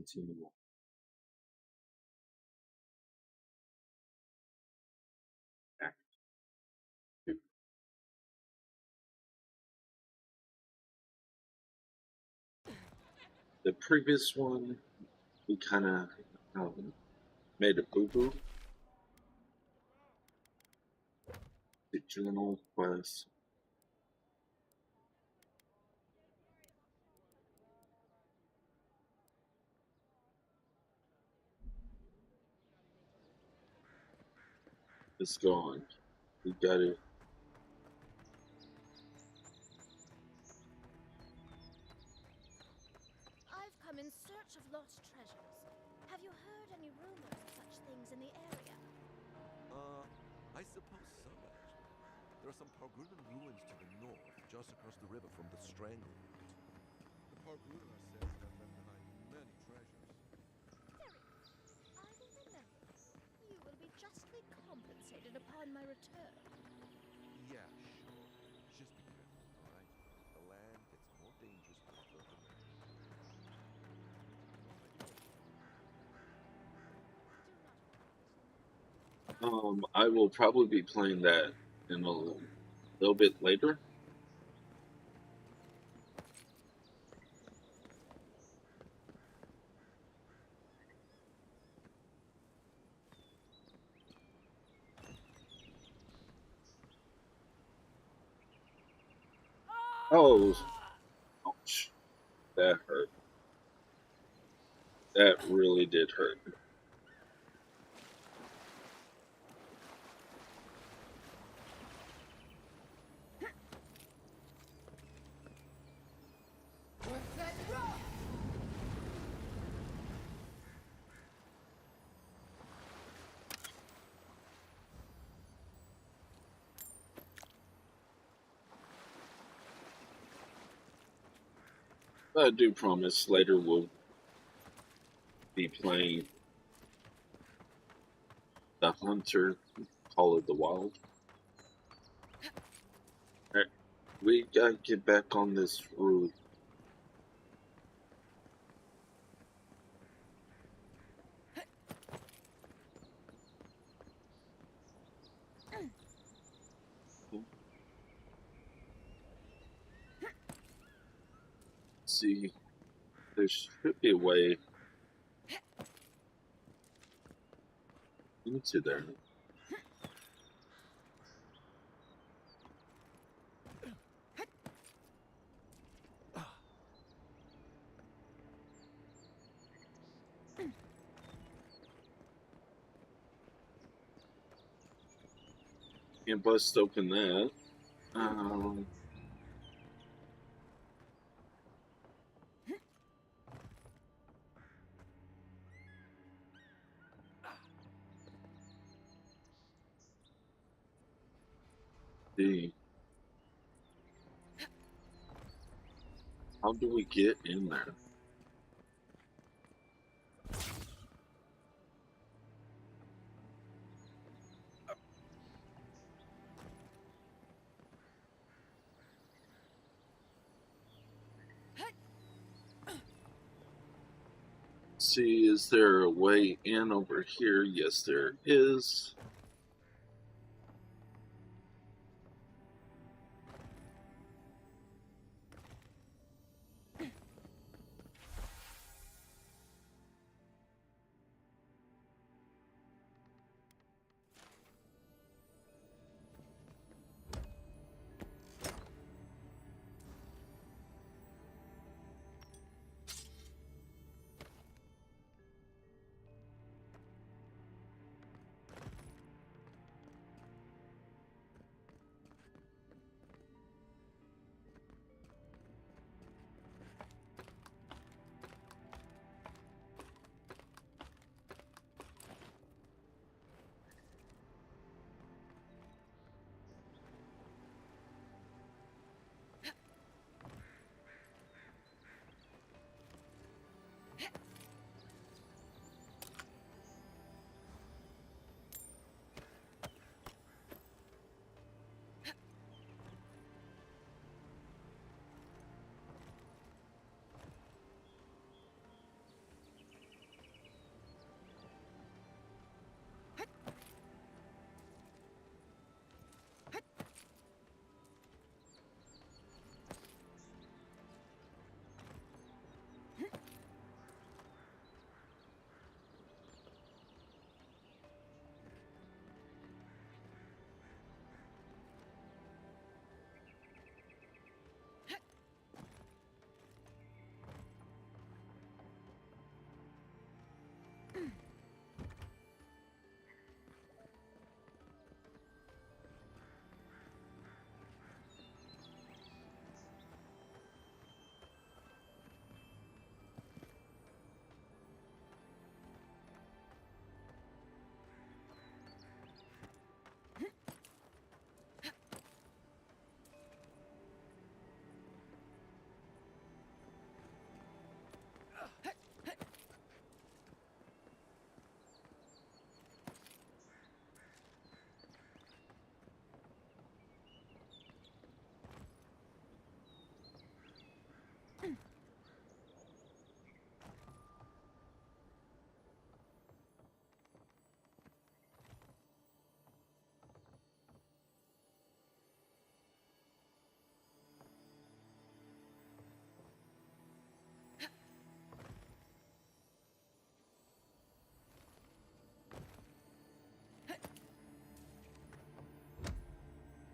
continue. Act two. The previous one, we kind of made a boo boo. The journal quest. It's gone. We got it. I've come in search of lost treasures. Have you heard any rumors of such things in the area? I suppose so, actually. There are some Pargulan ruins to the north, just across the river from the Stranglehold. The Pargulan are said to have left behind many treasures. Very good. I will remember. You will be justly compensated upon my return. Yeah, sure. Just be careful, all right? The land gets more dangerous the further north. Do not worry. I will probably be playing that in a little bit later. Oh, ouch. That hurt. That really did hurt. But I do promise later we'll be playing the Hunter, Call of the Wild. Alright, we gotta get back on this route. See, there should be a way into there. Can't bust open that. Um, see, how do we get in there? See, is there a way in over here? Yes, there is.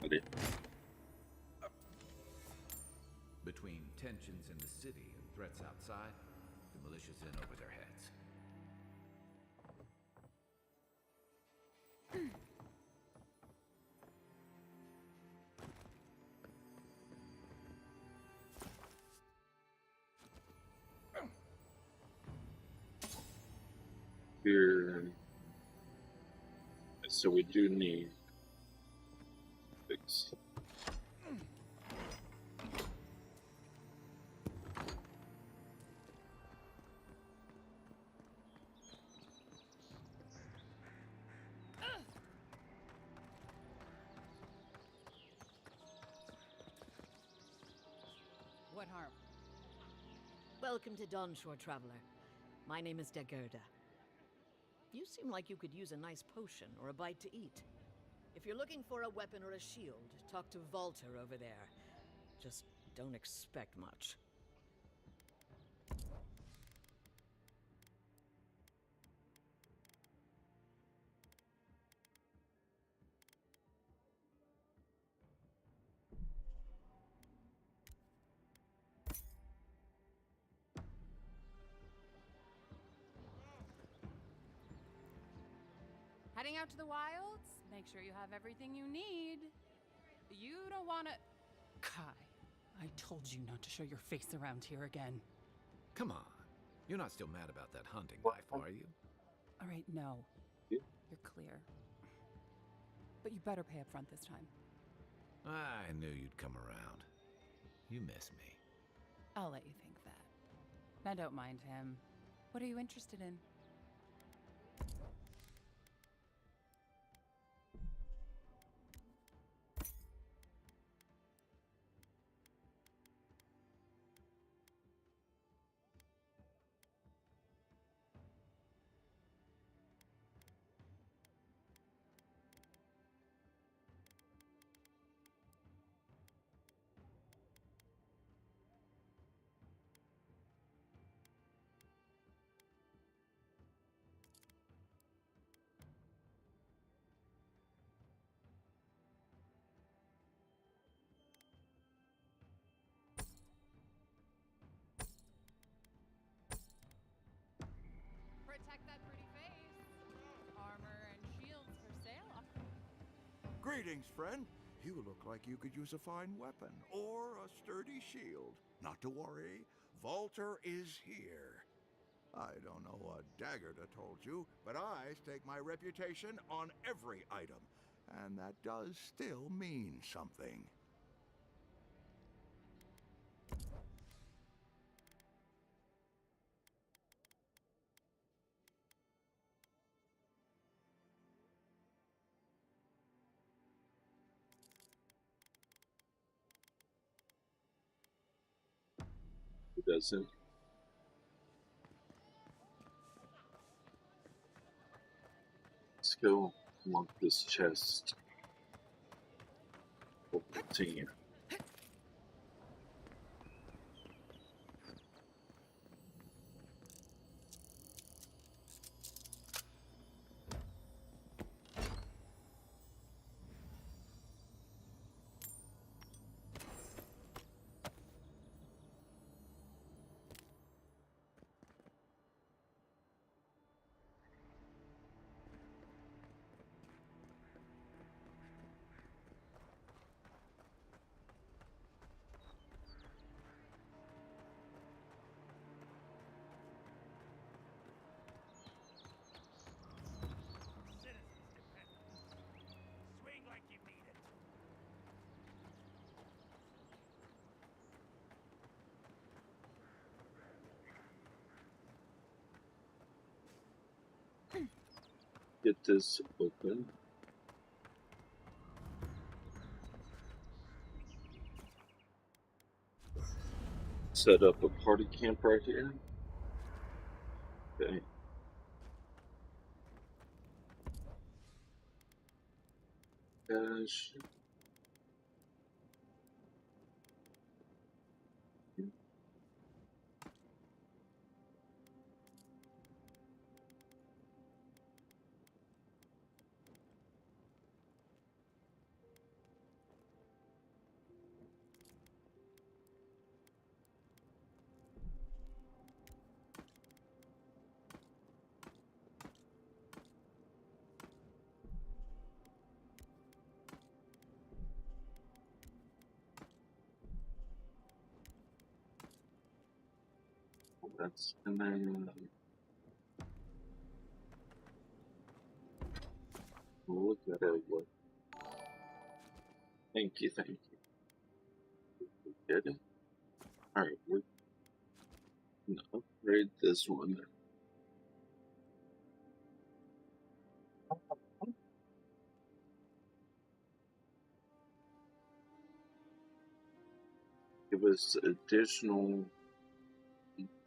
got it. Between tensions in the city and threats outside, the militia's in over their heads. Here. So we do need fix. What harm? Welcome to Dawnshore, Traveler. My name is Dagerda. You seem like you could use a nice potion or a bite to eat. If you're looking for a weapon or a shield, talk to Valter over there. Just don't expect much. Heading out to the wilds? Make sure you have everything you need. You don't want to... Kai, I told you not to show your face around here again. Come on. You're not still mad about that hunting life, are you? All right, no. Yeah. You're clear. But you better pay up front this time. I knew you'd come around. You miss me. I'll let you think that. Now don't mind him. What are you interested in? Protect that pretty face. Armor and shields for sale. Greetings, friend. You look like you could use a fine weapon or a sturdy shield. Not to worry, Valter is here. I don't know what Dagerda told you, but I stake my reputation on every item, and that does still mean something. It doesn't. Let's go unlock this chest. We'll continue. Citizens depend on it. Swing like you mean it. Get this open. Set up a party camp right here. Okay. Gosh. That's and then we'll look at it. What? Thank you, thank you. We did it. All right, we're gonna upgrade this one. Give us additional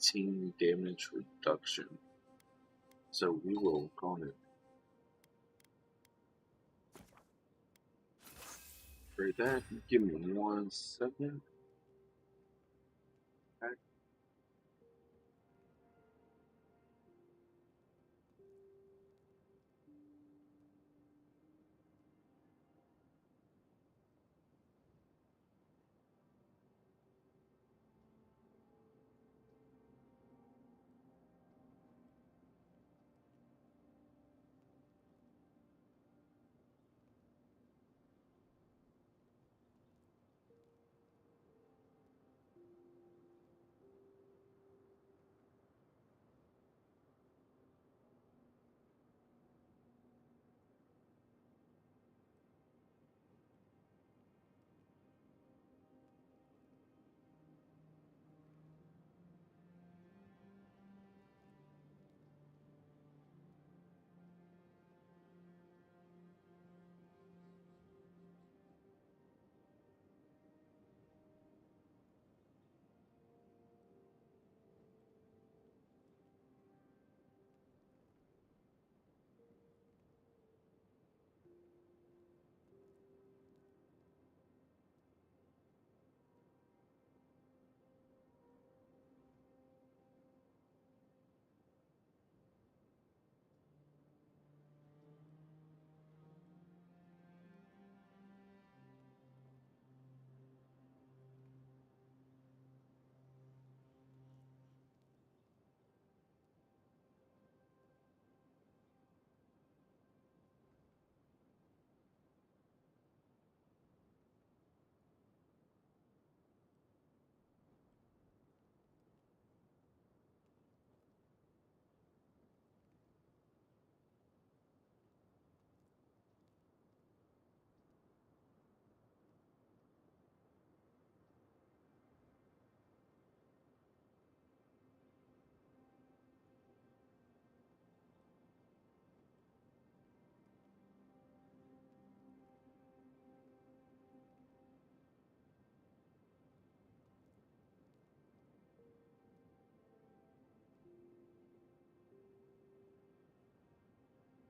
18 damage reduction. So we will go on it. For that, give me 1 second. Okay.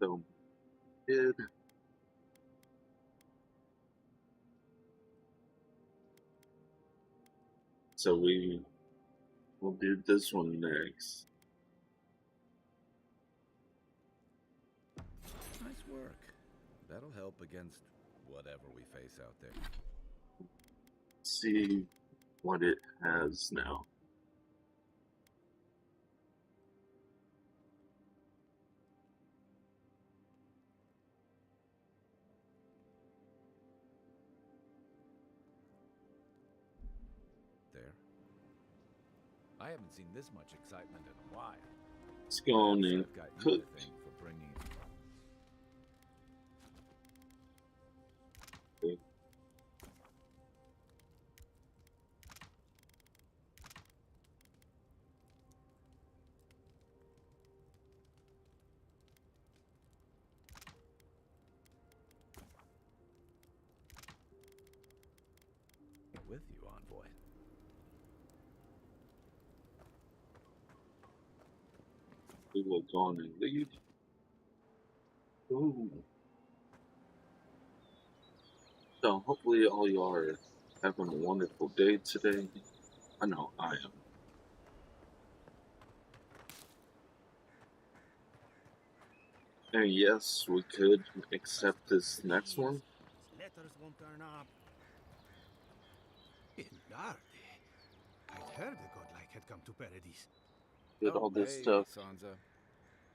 So did so we will do this one next. Nice work. That'll help against whatever we face out there. See what it has now. There. I haven't seen this much excitement in a while. Let's go on and I've got you cook. to thank for bringing Okay. it with you, envoy. We will go on and leave. Ooh. So hopefully all y'all are having a wonderful day today. I know I am. And yes, we could accept this next one. Letters won't turn up. Indardi. I'd heard a godlike had come to Paradise. Did all this stuff. Sansa.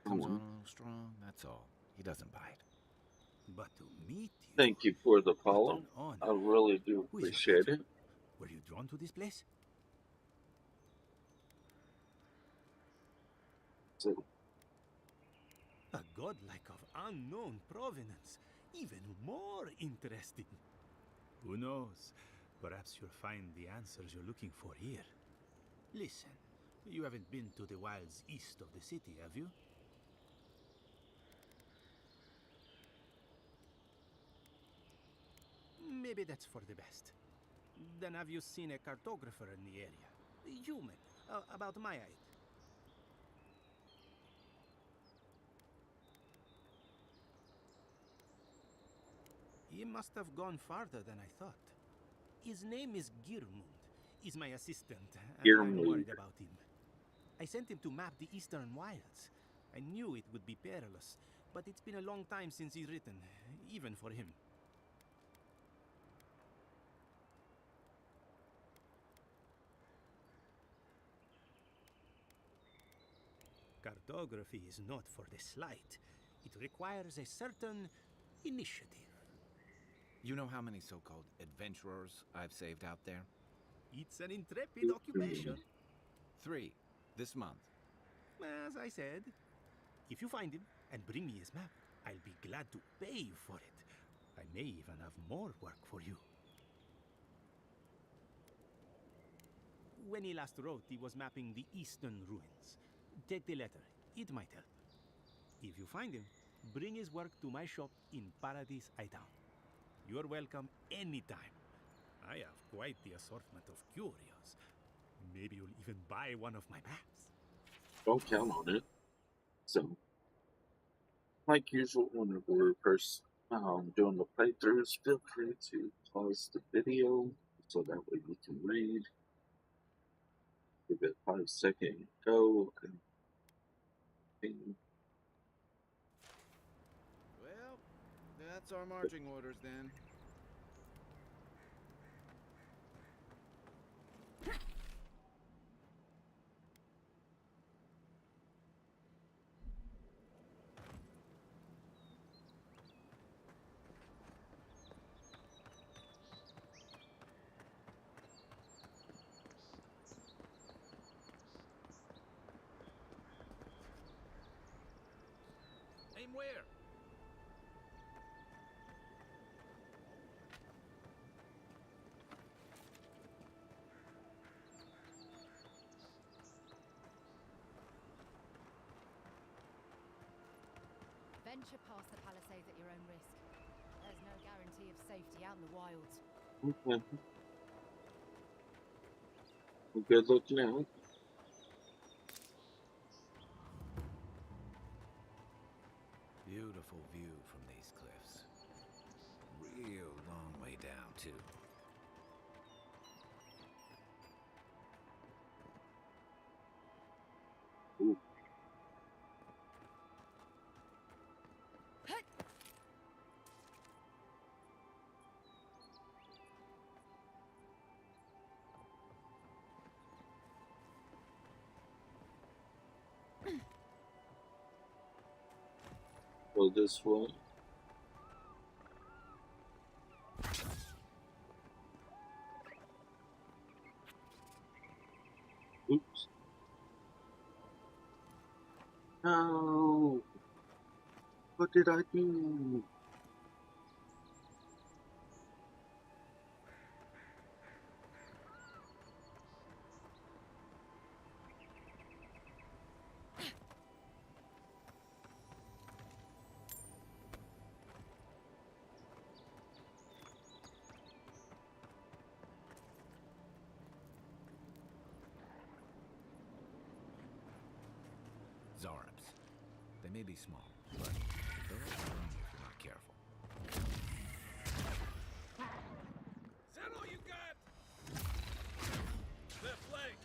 Come Comes on on. a little strong, that's all. He doesn't bite. But to meet you. Thank you for the What follow. an honor. I really do Who is your appreciate patron? it. Were you drawn to this place? So, A godlike of unknown provenance. Even more interesting. Who knows? Perhaps you'll find the answers you're looking for here. Listen, you haven't been to the wilds east of the city, have you? Maybe that's for the best. Then have you seen a cartographer in the area? A human, about my height. He must have gone farther than I thought. His name is Girmund. He's my assistant, and I'm Girmund. worried about him. I sent him to map the eastern wilds. I knew it would be perilous, but it's been a long time since he's written, even for him. Cartography is not for the slight. It requires a certain initiative. You know how many so-called adventurers I've saved out there? It's an intrepid occupation. 3 this month. As I said, if you find him and bring me his map, I'll be glad to pay you for it. I may even have more work for you. When he last wrote, he was mapping the eastern ruins. Take the letter. It might help. If you find him, bring his work to my shop in Paradise Town. You're welcome anytime. I have quite the assortment of curios. Maybe you'll even buy one of my maps. don't count on it. So, like usual, when we're first doing the playthroughs, feel free to pause the video so that way you can read. Give it 5 second go. And Well, that's our marching orders then. Aim where? Venture past the palisades at your own risk. There's no guarantee of safety out in the wilds. okay. Well, good looking out. Beautiful view from these cliffs. Real long way down, too. Ooh. Go this way. Oops. No. What did I do? Zarps. They may be small, but they'll overrun you if you're not careful. Is that all you got? Left flank.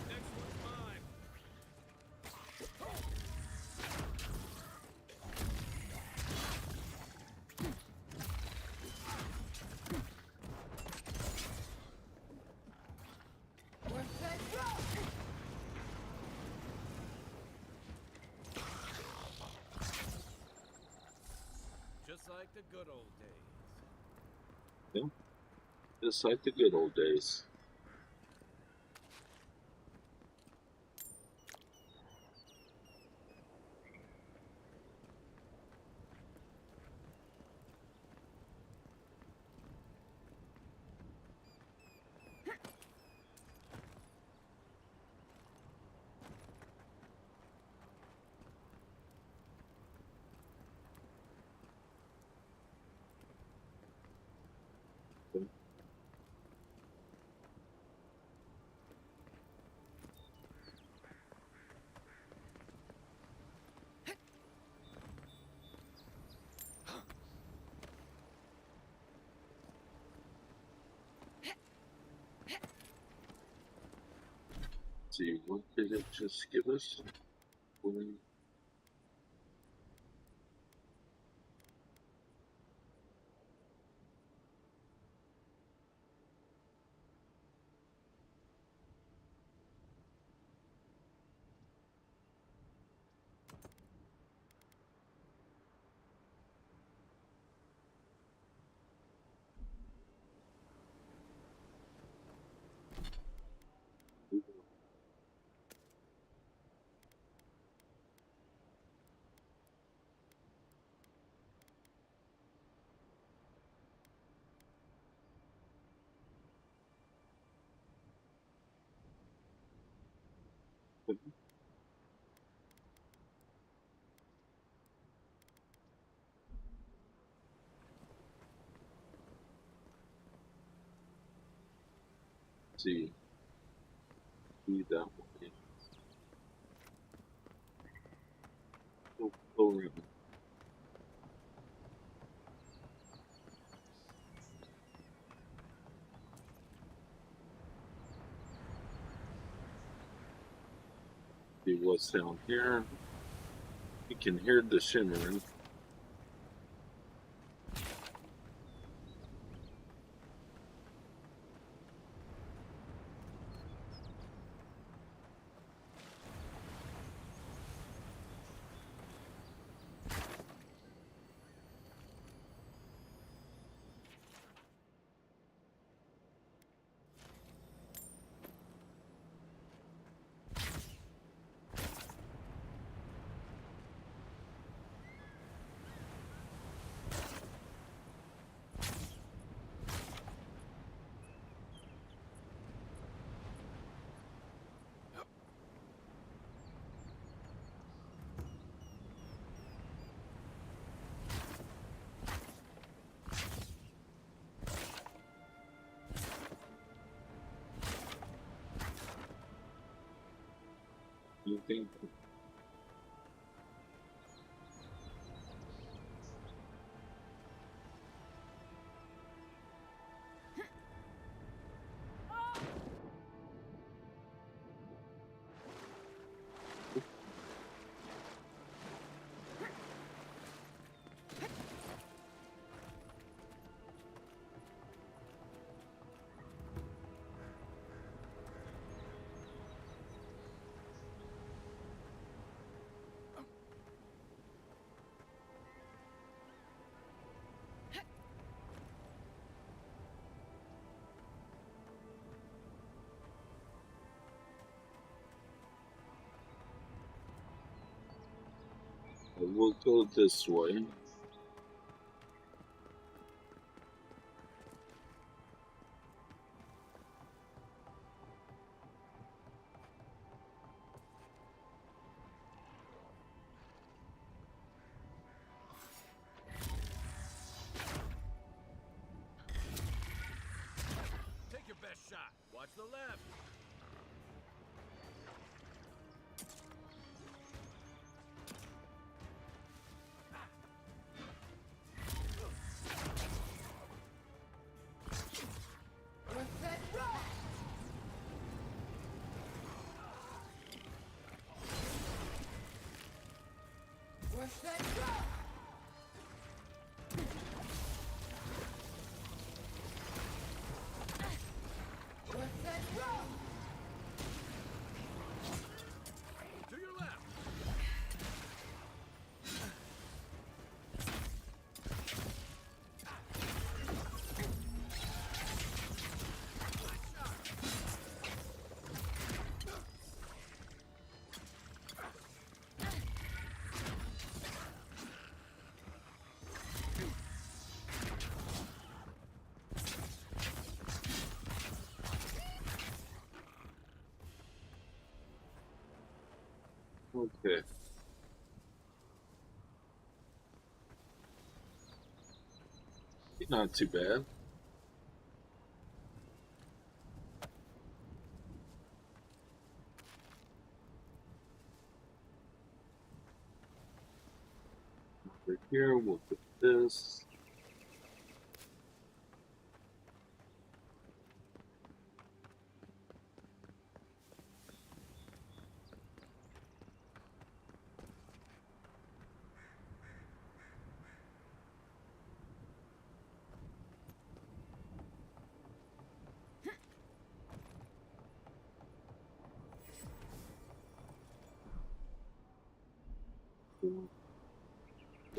Next one's mine. like the good old days. Yeah, just like the good old days. See, what did it just give us? See, be that way. Go around. See what's down here. You can hear the shimmering. You think? We'll go this way. Take your best shot. Watch the left. To your left. Okay. Not too bad. Over here, we'll put this.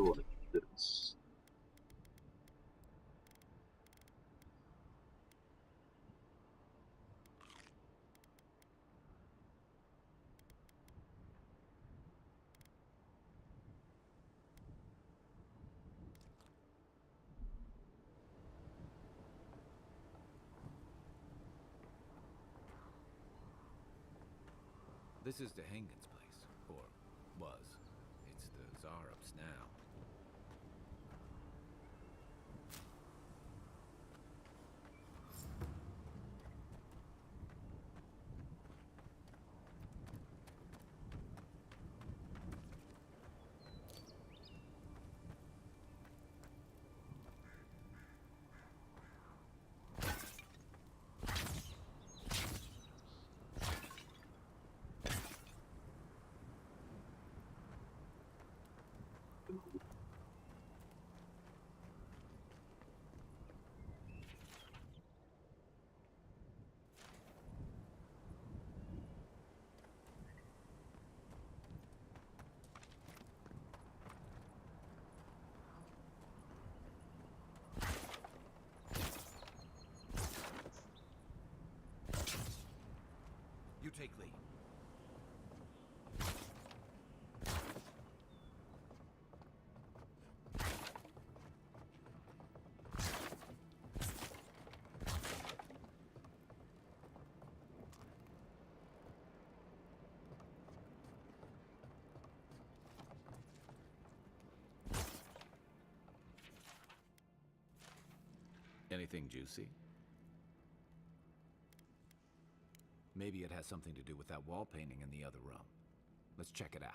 Like this. This is the Hangen's place, or was. It's the Zarup's now. You take lead. Anything juicy? Maybe it has something to do with that wall painting in the other room. Let's check it out.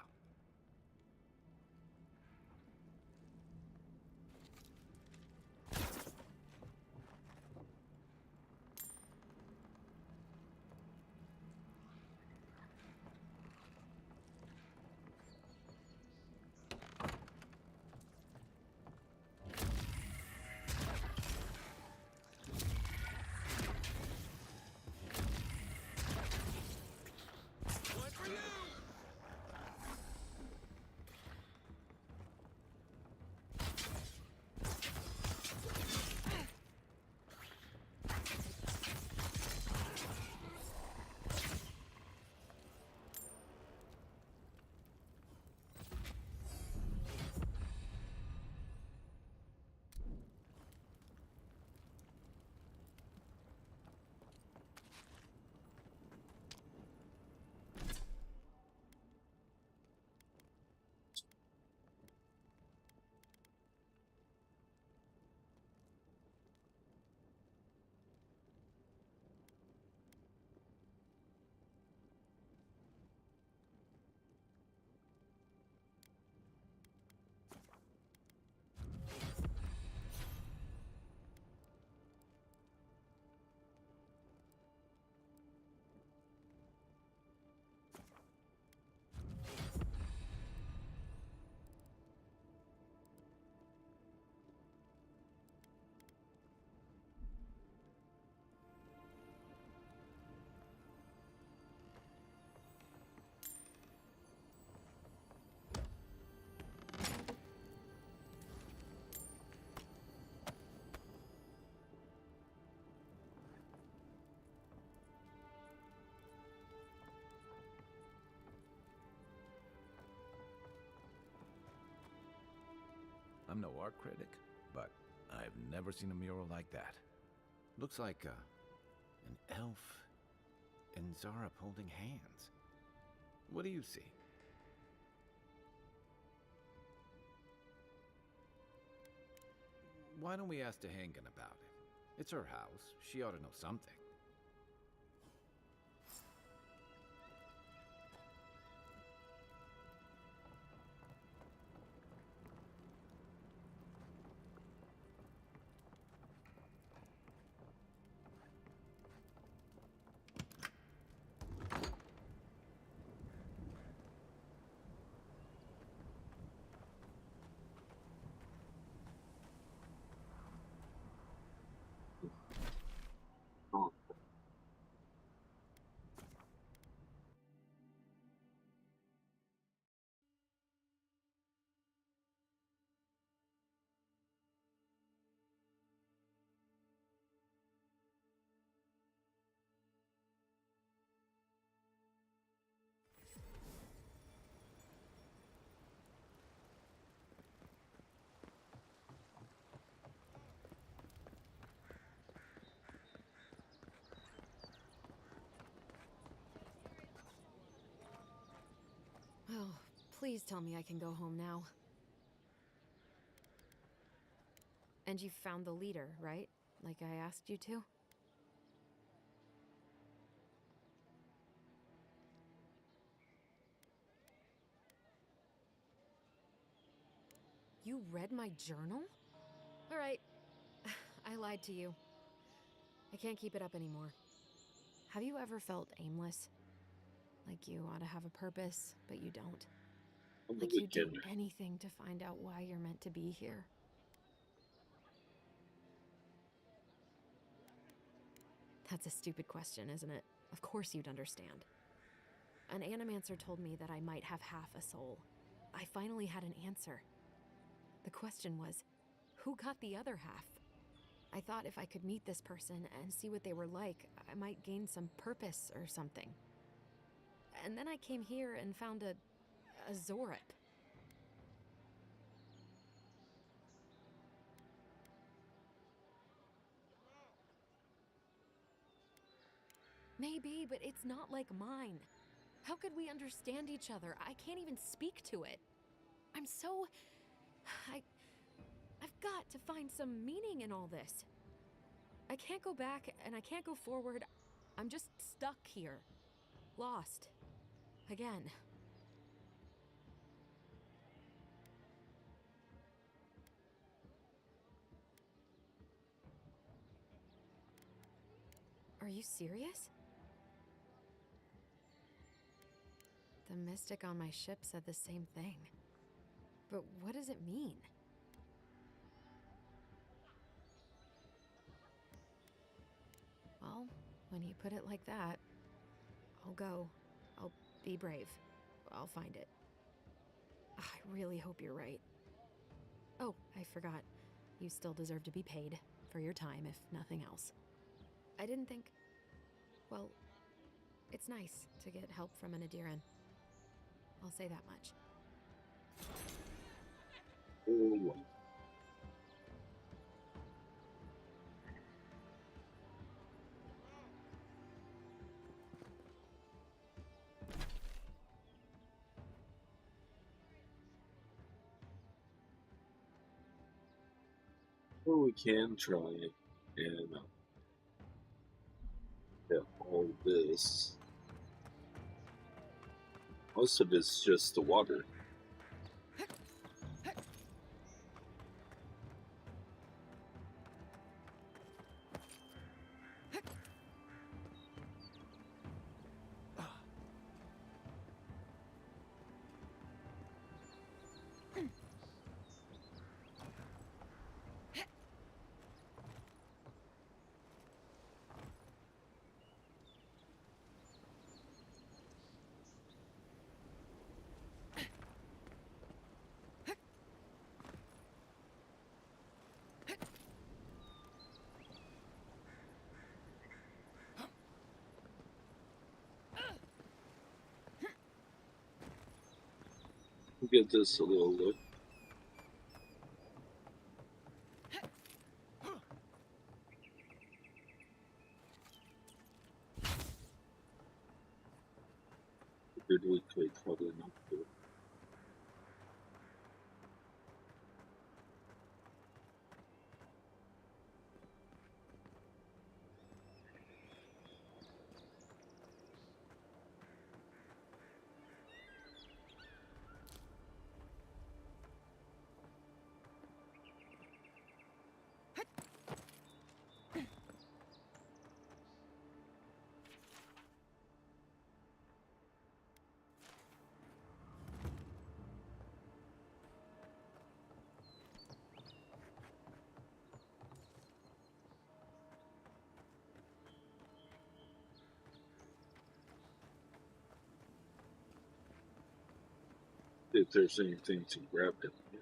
I'm no art critic, but I've never seen a mural like that. Looks like an elf and Zarup holding hands. What do you see? Why don't we ask Tehangan about it? It's her house. She ought to know something. Oh, Oh, please tell me I can go home now. And you found the leader, right? Like I asked you to? You read my journal? All right. I lied to you. I can't keep it up anymore. Have you ever felt aimless? Like you ought to have a purpose, but you don't? I'm Like really you'd do kidding. anything to find out why you're meant to be here? That's a stupid question, isn't it? Of course you'd understand. An animancer told me that I might have half a soul. I finally had an answer. The question was, who got the other half? I thought if I could meet this person and see what they were like, I might gain some purpose or something. And then I came here and found a Zorip. Maybe, but it's not like mine. How could we understand each other? I can't even speak to it. I'm so... I've got to find some meaning in all this. I can't go back and I can't go forward. I'm just stuck here. Lost. Again. Are you serious? The mystic on my ship said the same thing. But what does it mean? Well, when you put it like that, I'll go. I'll be brave. I'll find it. I really hope you're right. Oh, I forgot. You still deserve to be paid for your time, if nothing else. I didn't think... Well, it's nice to get help from an Adiran. I'll say that much. Oh, well. Well, we can try and get all this. Most of it's just the water. We'll give this a little look. Figured we could probably not do it. if there's anything to grab down here.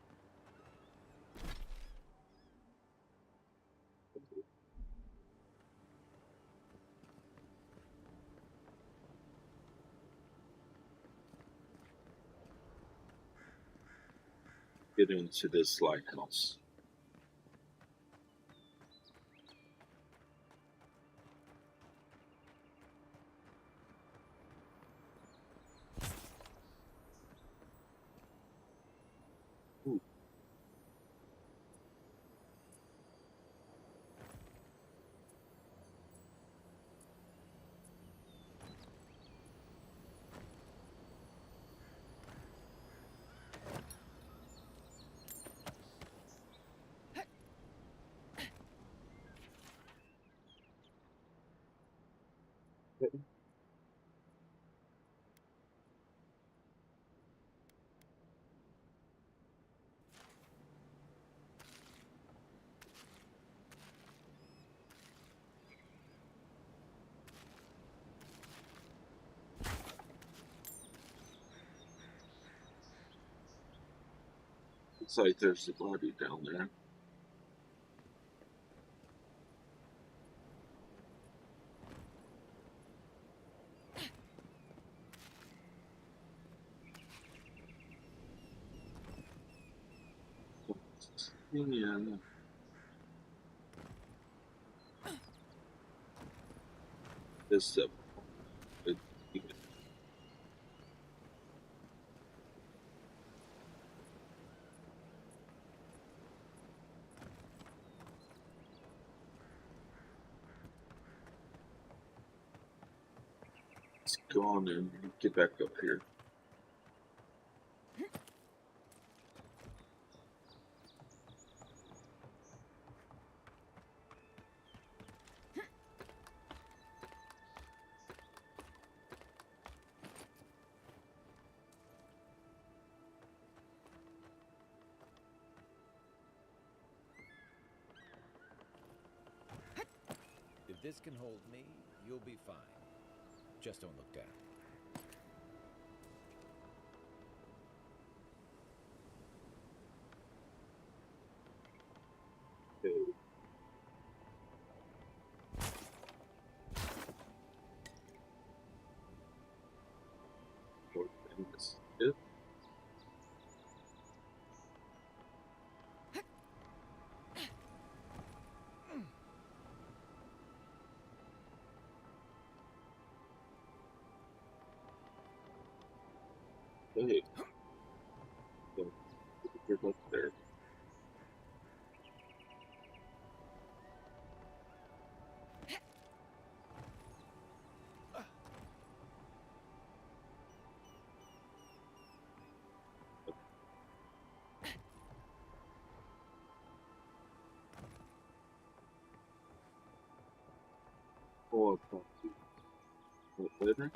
Get into this lighthouse. Ooh. Looks like there's a body down there. Yeah. This it, it's gone and get back up here. If this can hold me, you'll be fine. Just don't look down. Okay. It. Hey. You're up there. Oh, I'll talk to you later.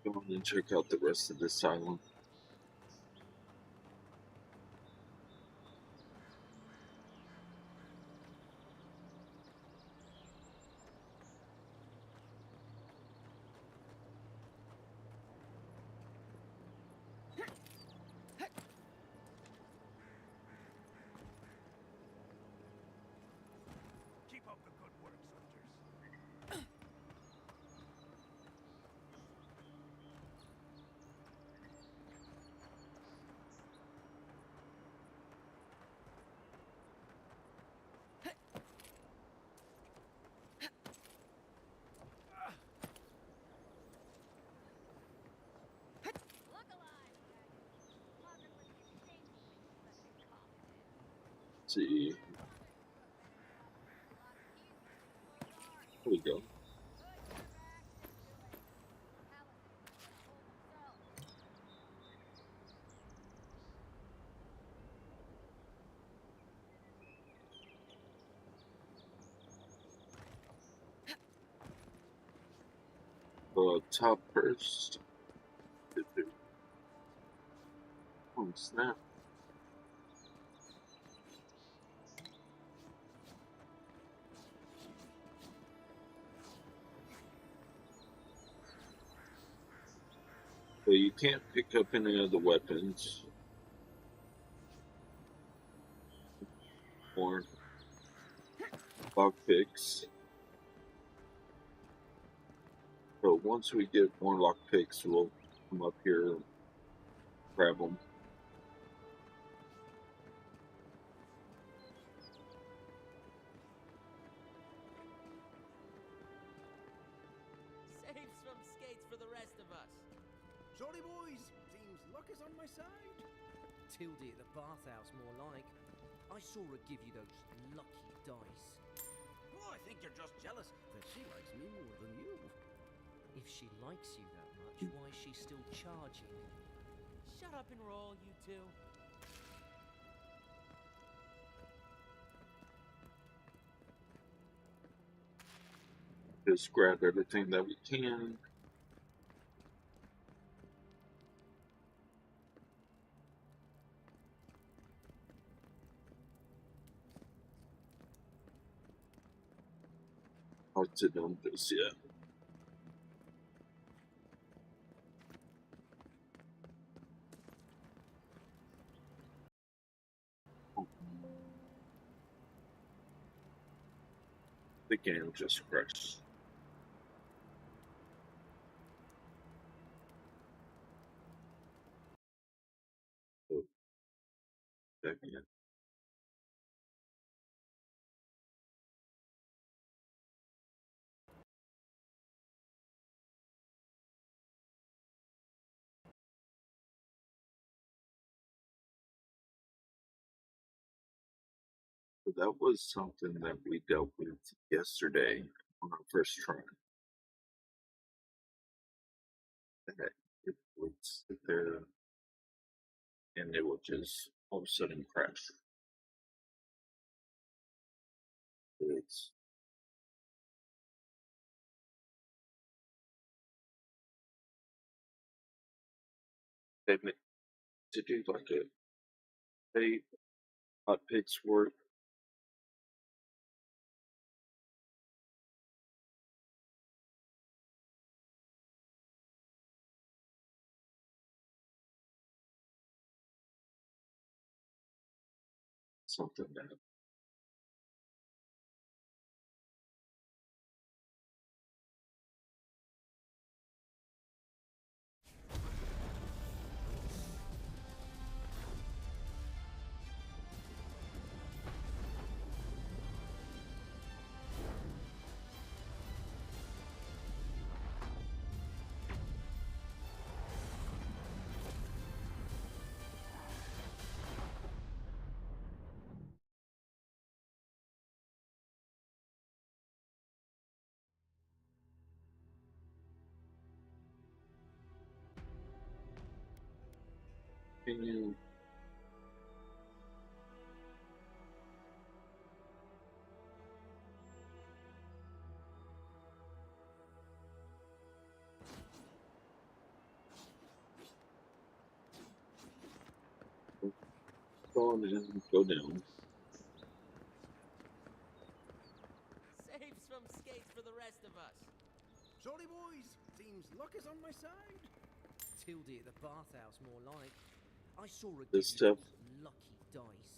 Go on and check out the rest of this island. Keep up the good work, soldiers. Look alive, Margaret was extremely competent. Let's see. Here we go. Top first. Oh, snap. So you can't pick up any of the weapons or lockpicks. So once we get more lockpicks, we'll come up here and grab them. Saves from skates for the rest of us. Sorry, boys. Seems luck is on my side. Tildy at the bathhouse, more like. I saw her give you those lucky dice. Oh, I think you're just jealous that she likes me more than you. If she likes you that much, why is she still charging? Shut up and roll, you two. Just grab everything that we can. Hard to know just yet. The game just crashed. Oh, back in. So that was something that we dealt with yesterday on our first try. That it would sit there and it would just all of a sudden crash. It's they make to do like a they hot picks work. Something that can you go on and go down. Saves from skates for the rest of us. Sorry, boys. Seems luck is on my side. Tildy at the bathhouse, more like. I saw her This give you stuff those lucky dice.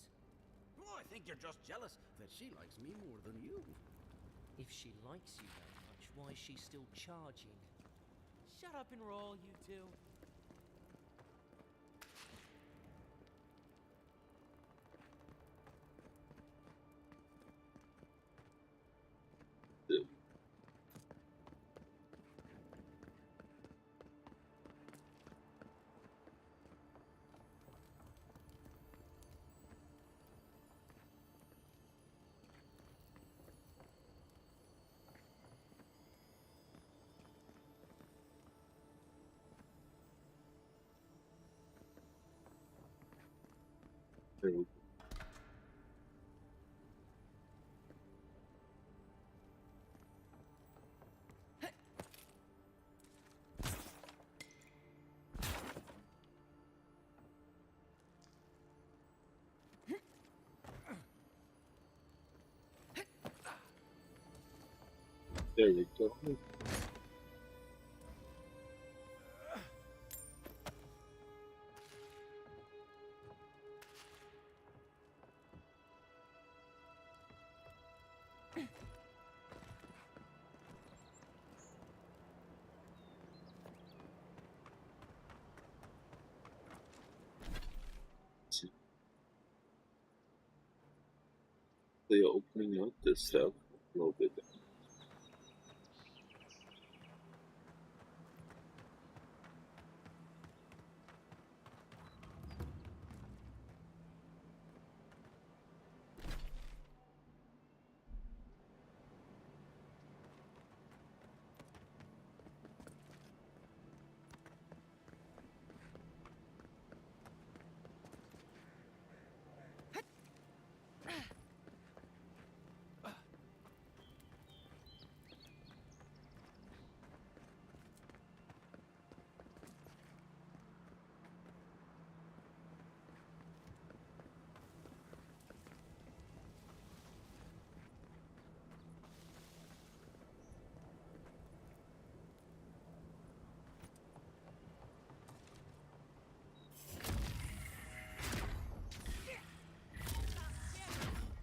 Oh, I think you're just jealous that she likes me more than you. If she likes you that much, why is she still charging? Shut up and roll, you two. to There we go. They opening up this stuff a little bit.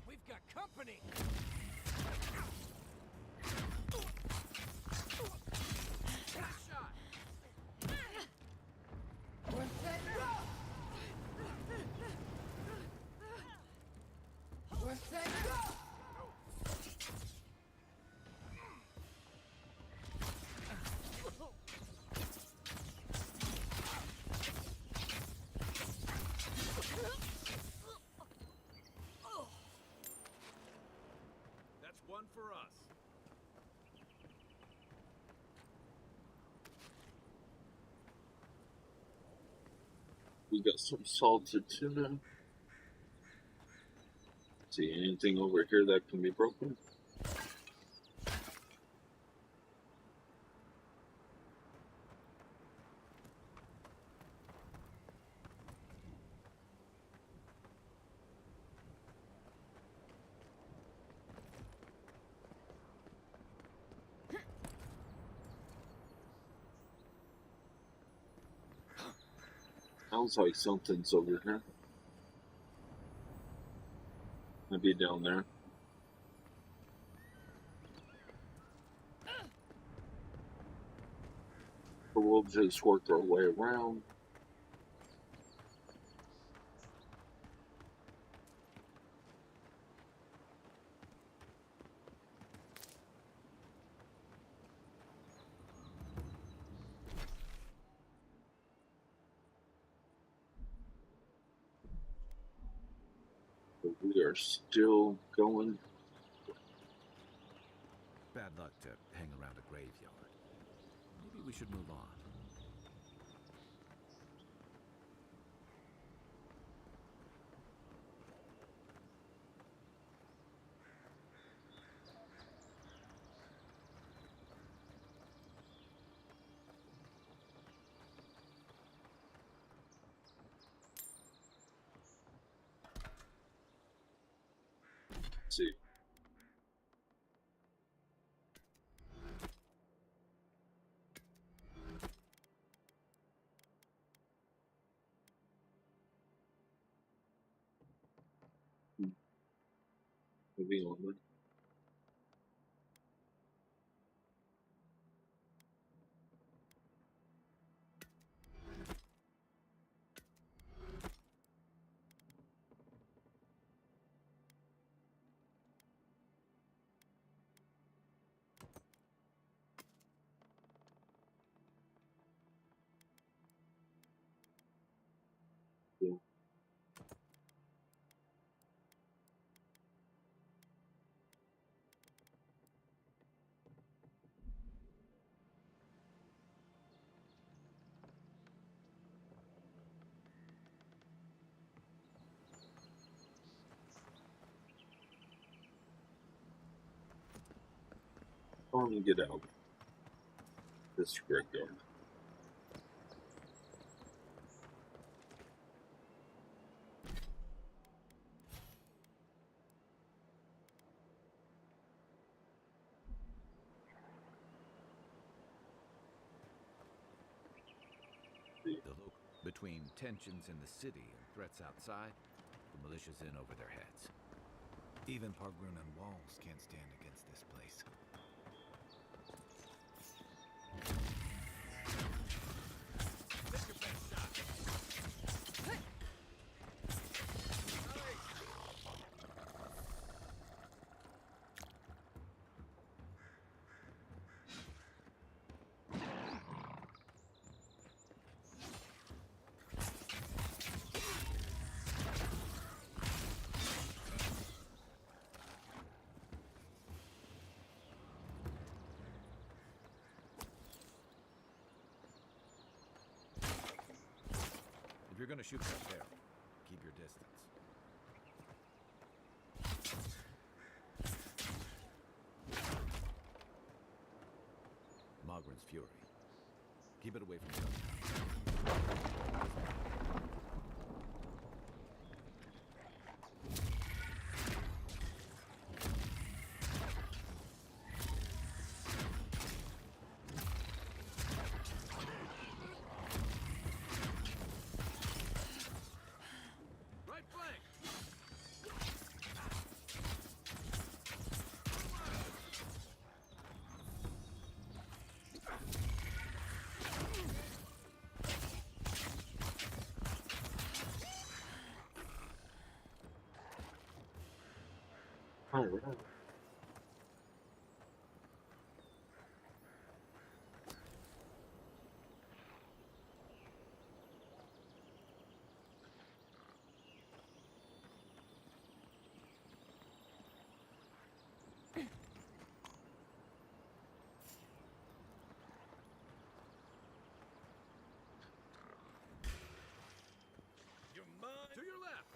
We've got company. Shot. That's one for us. We got some salted tuna. See anything over here that can be broken? Sounds like something's over here. Maybe down there. But we'll just work our way around. But we are still going. Bad luck to hang around a graveyard. Maybe we should move on. Let's see. Maybe onward. Yeah. I want to get out. This graveyard. Between tensions in the city and threats outside, the militia's in over their heads. Even Pargrunan walls can't stand against this place. If you're gonna shoot that barrel, keep your distance. Mogren's Fury. Keep it away from gunpowder. Right flank! Alright. You're mine! To your left!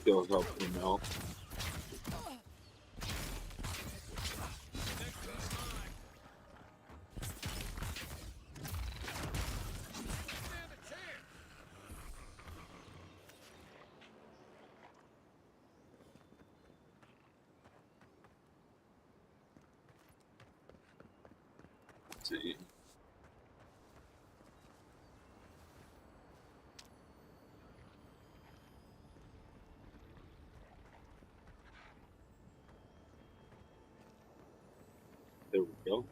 Go help him out. Stand a chance! Let's see. There we go.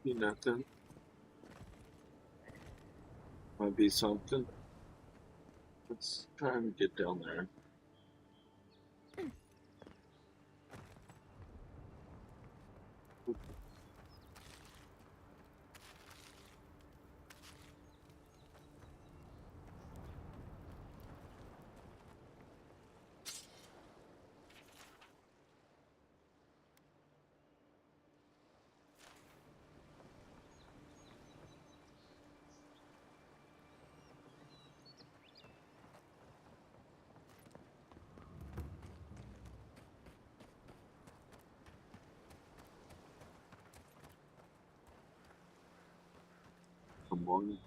Be nothing. Might be something. Let's try and get down there. Come on.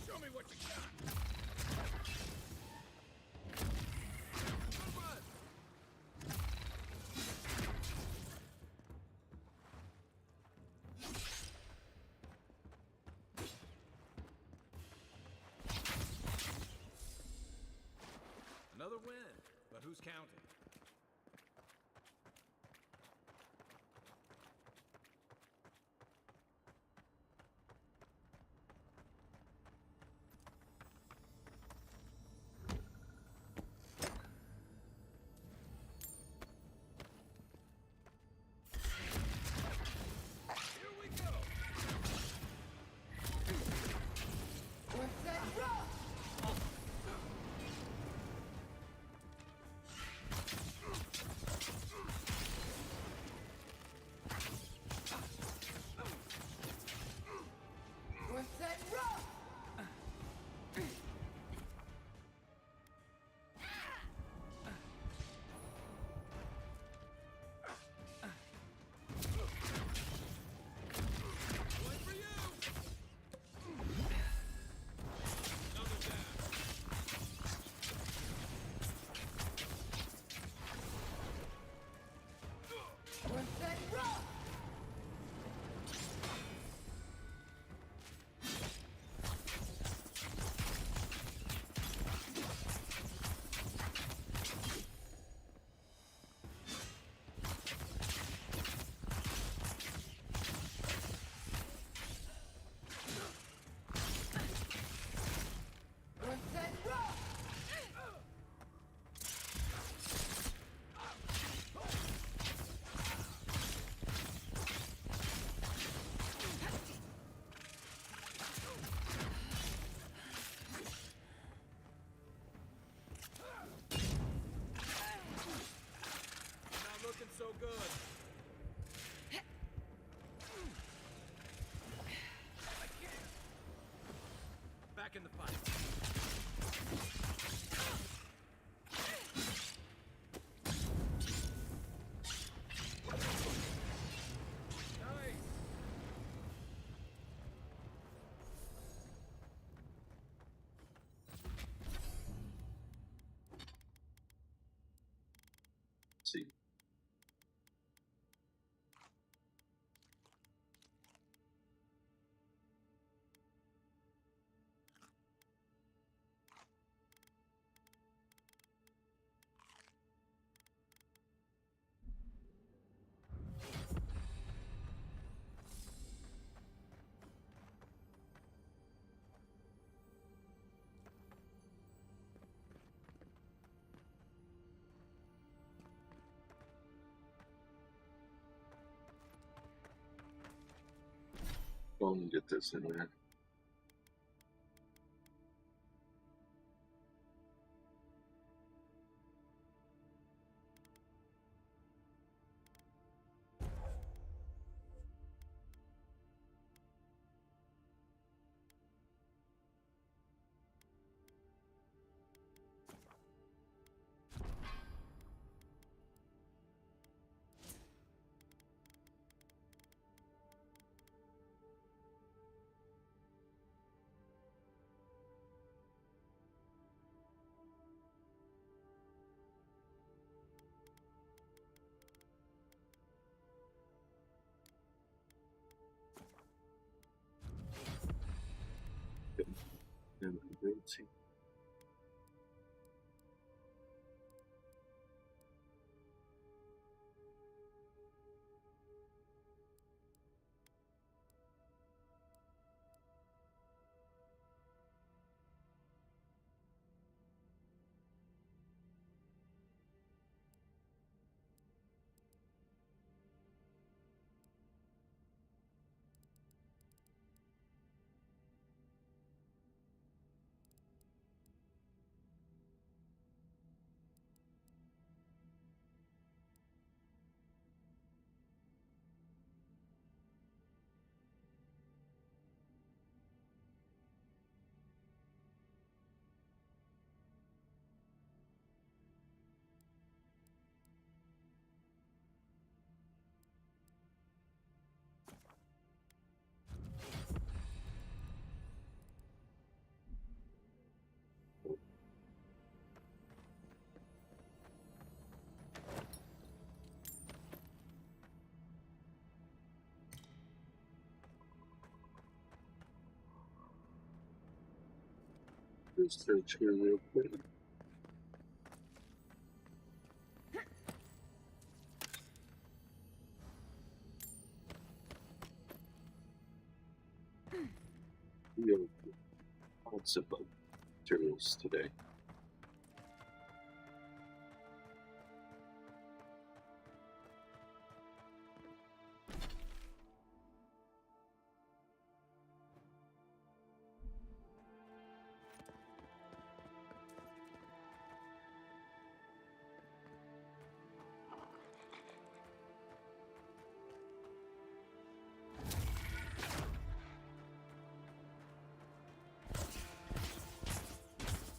Show me what you got. Another win, but who's counting? Here we go. One for you. Double down. Not looking so good. Back in the fight. Nice. See. Go and get this in there. rotate. Just search here real quick. We have lots of materials today.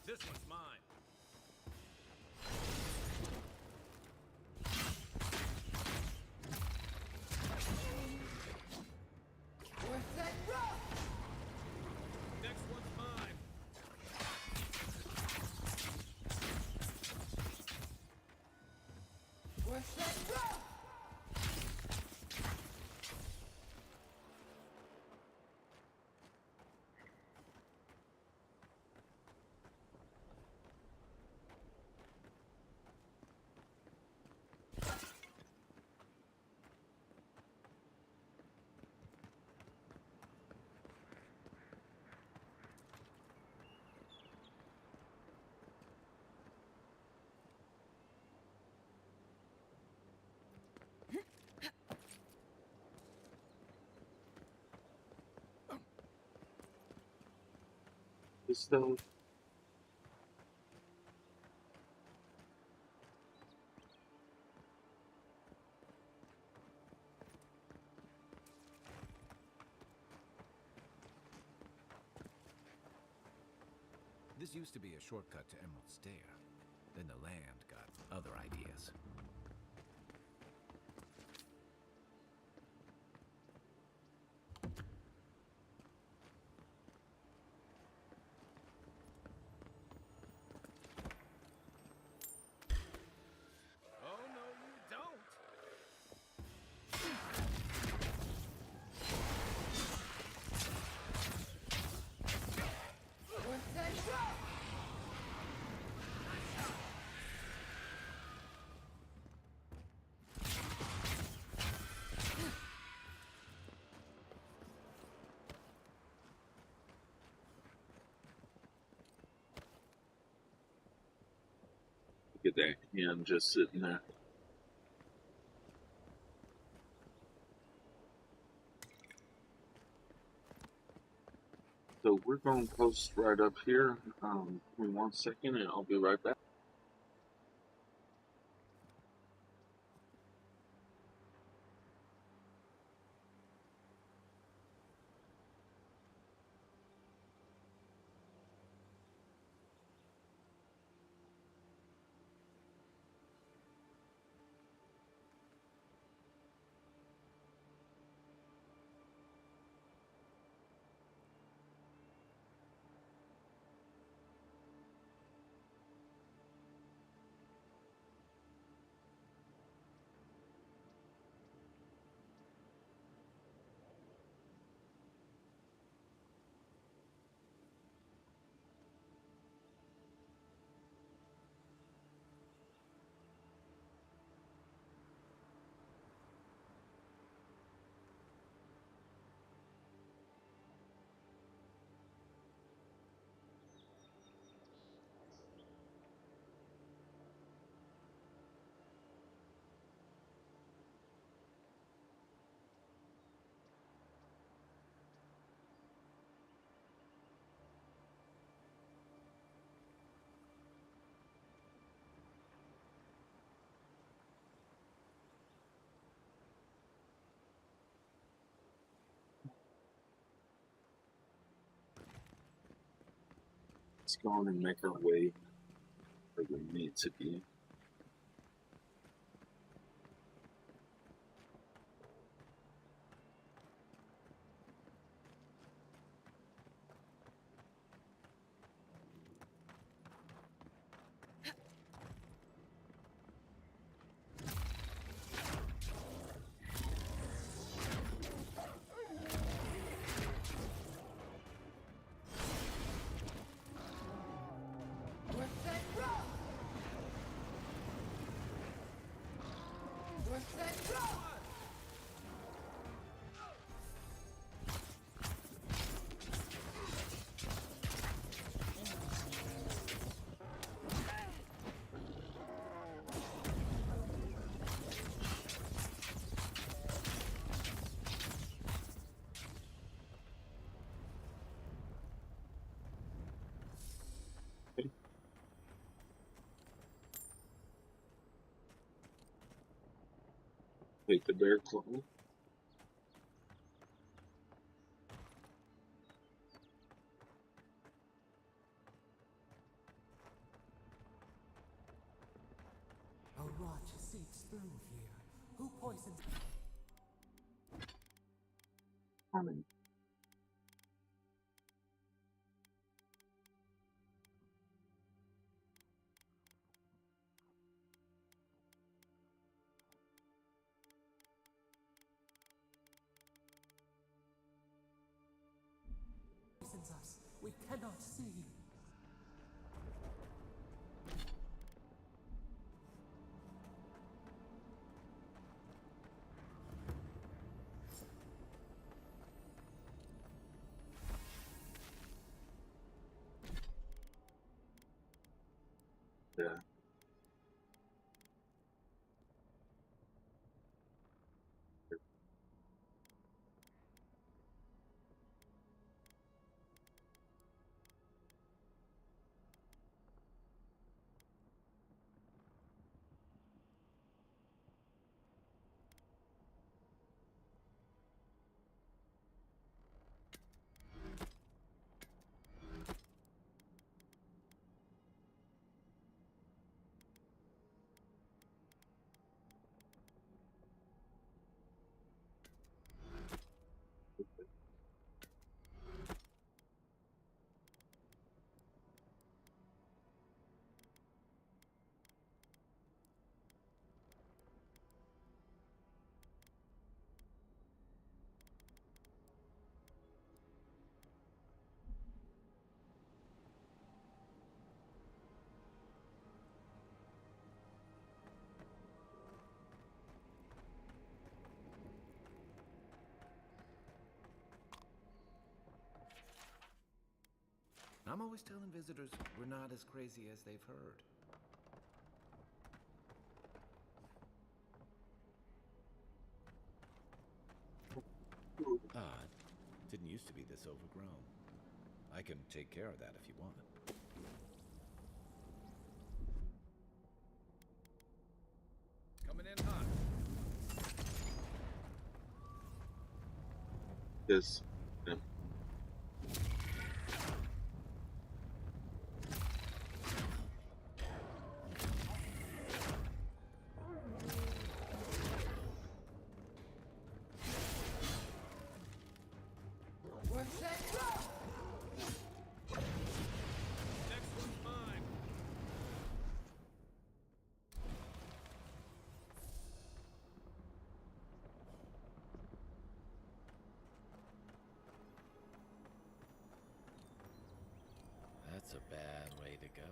This one's mine. Next one's mine. This stuff. This used to be a shortcut to Emerald Stair. Then the land got other ideas. Oh, no, you don't. Look at that hand just sitting there. So we're going to post right up here. Give me 1 second and I'll be right back. Let's go on and make our way where we need to be. Take the bear claw. A rot seeps through here. Who poisons? Coming. Poisons us. We cannot see. Yeah. I'm always telling visitors we're not as crazy as they've heard. Odd. Didn't used to be this overgrown. I can take care of that if you want. Coming in hot. This. Yeah. That's a bad way to go.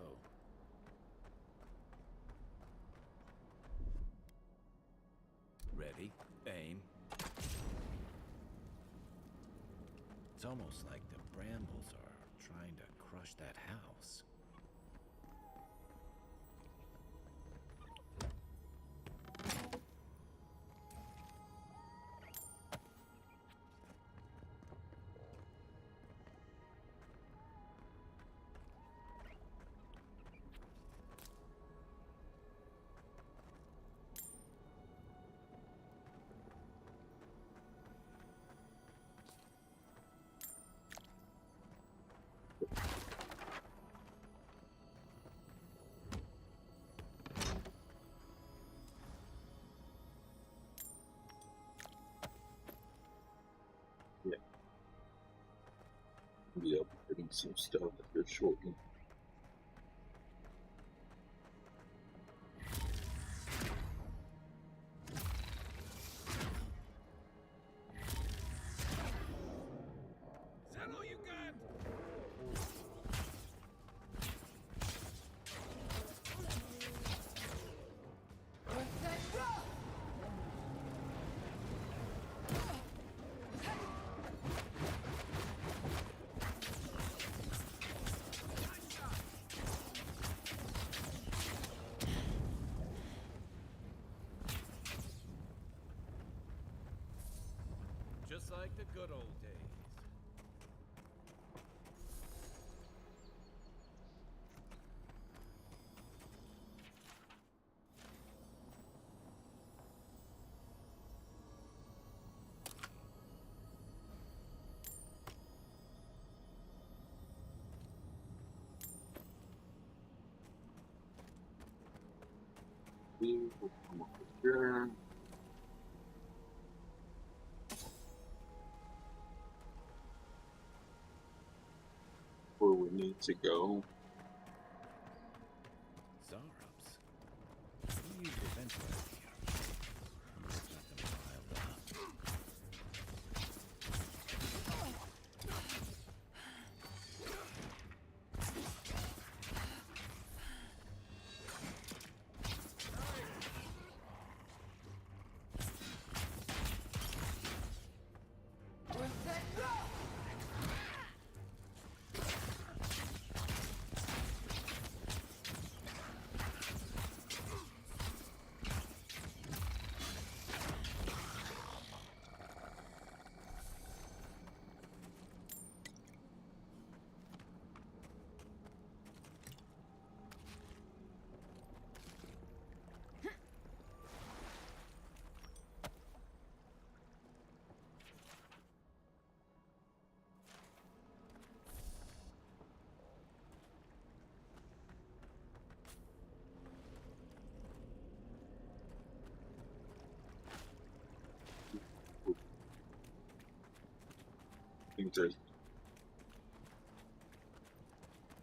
Ready, aim. It's almost like the brambles are trying to crush that house. be upgrading some stuff here shortly. Is that all you got? Just like the good old days. We will come over here. Where we need to go. Zarups. Who used defense last year? Nothing piled up. Think that,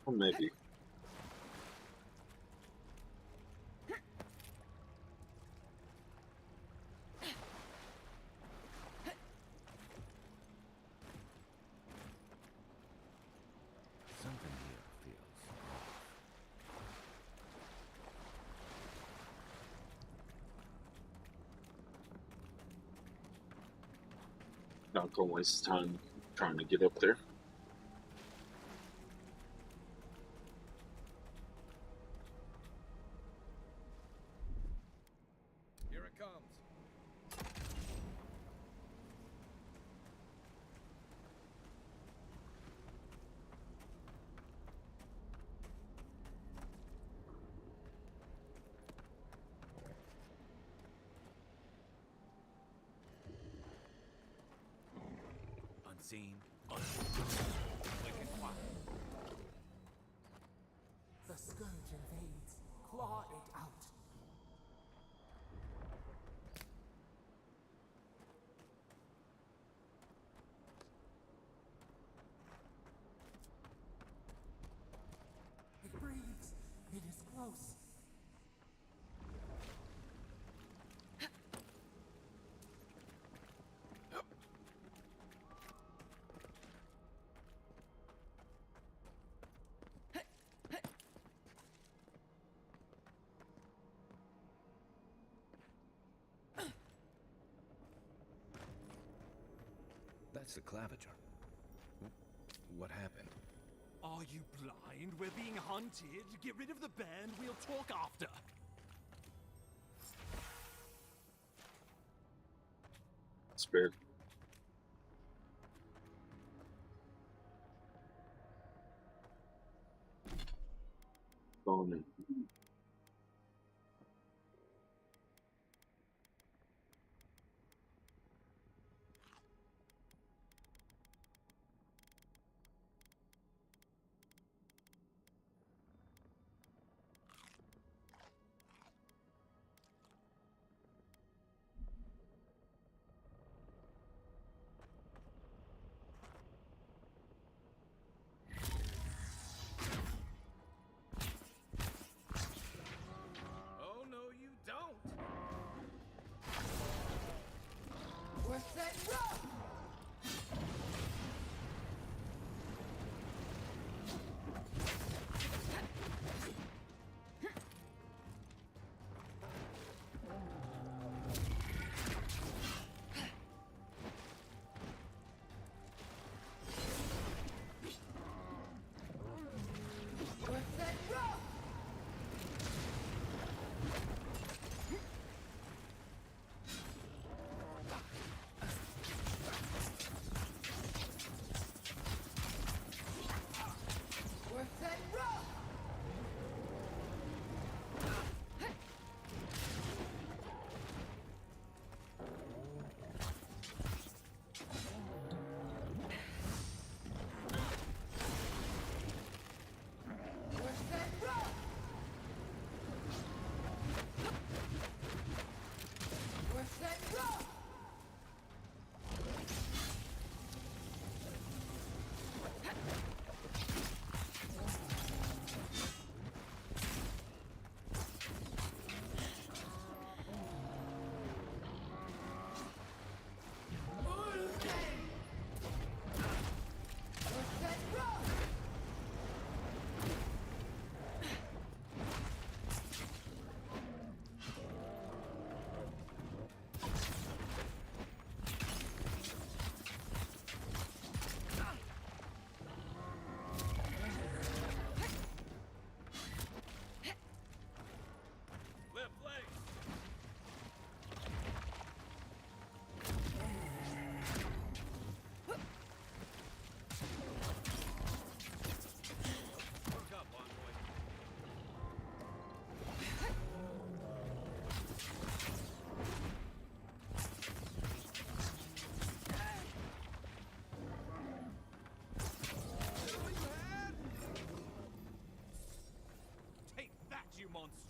or maybe. Something here feels off. Not gonna waste time trying to get up there. Here it comes. Unseen. The scourge invades. Claw it out. It breathes. It is close. That's the claviger. What happened? Are you blind? We're being hunted. Get rid of the band. We'll talk after. Spared. Going in.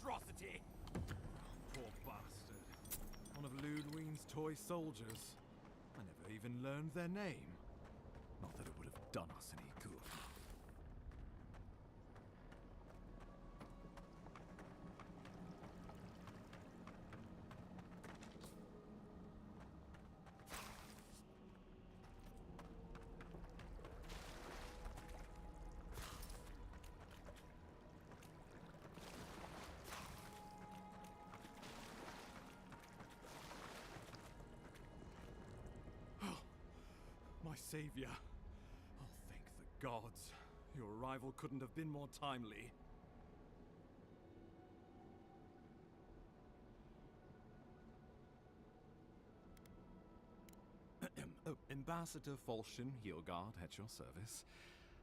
monstrosity! Poor bastard. One of Ludwig's toy soldiers. I never even learned their name. Not that it would have done us any good. My savior. Oh, thank the gods. Your arrival couldn't have been more timely. Oh, Ambassador Falchion Hildegard at your service.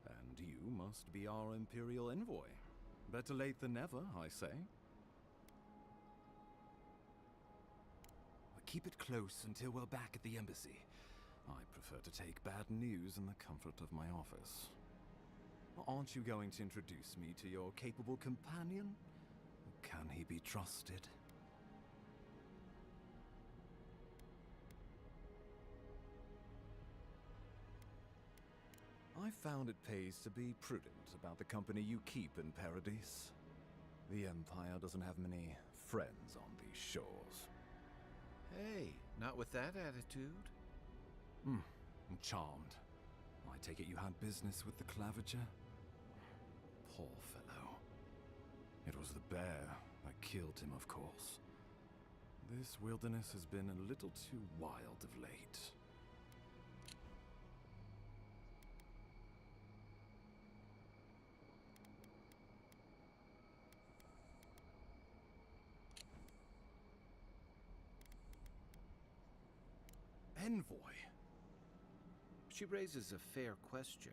And you must be our Imperial envoy. Better late than never, I say. Keep it close until we're back at the embassy. I prefer to take bad news in the comfort of my office. Aren't you going to introduce me to your capable companion? Can he be trusted? I found it pays to be prudent about the company you keep in Paradise. The Empire doesn't have many friends on these shores. Hey, not with that attitude. I'm charmed. I take it you had business with the Claviger? Poor fellow. It was the bear that killed him, of course. This wilderness has been a little too wild of late. Envoy? She raises a fair question.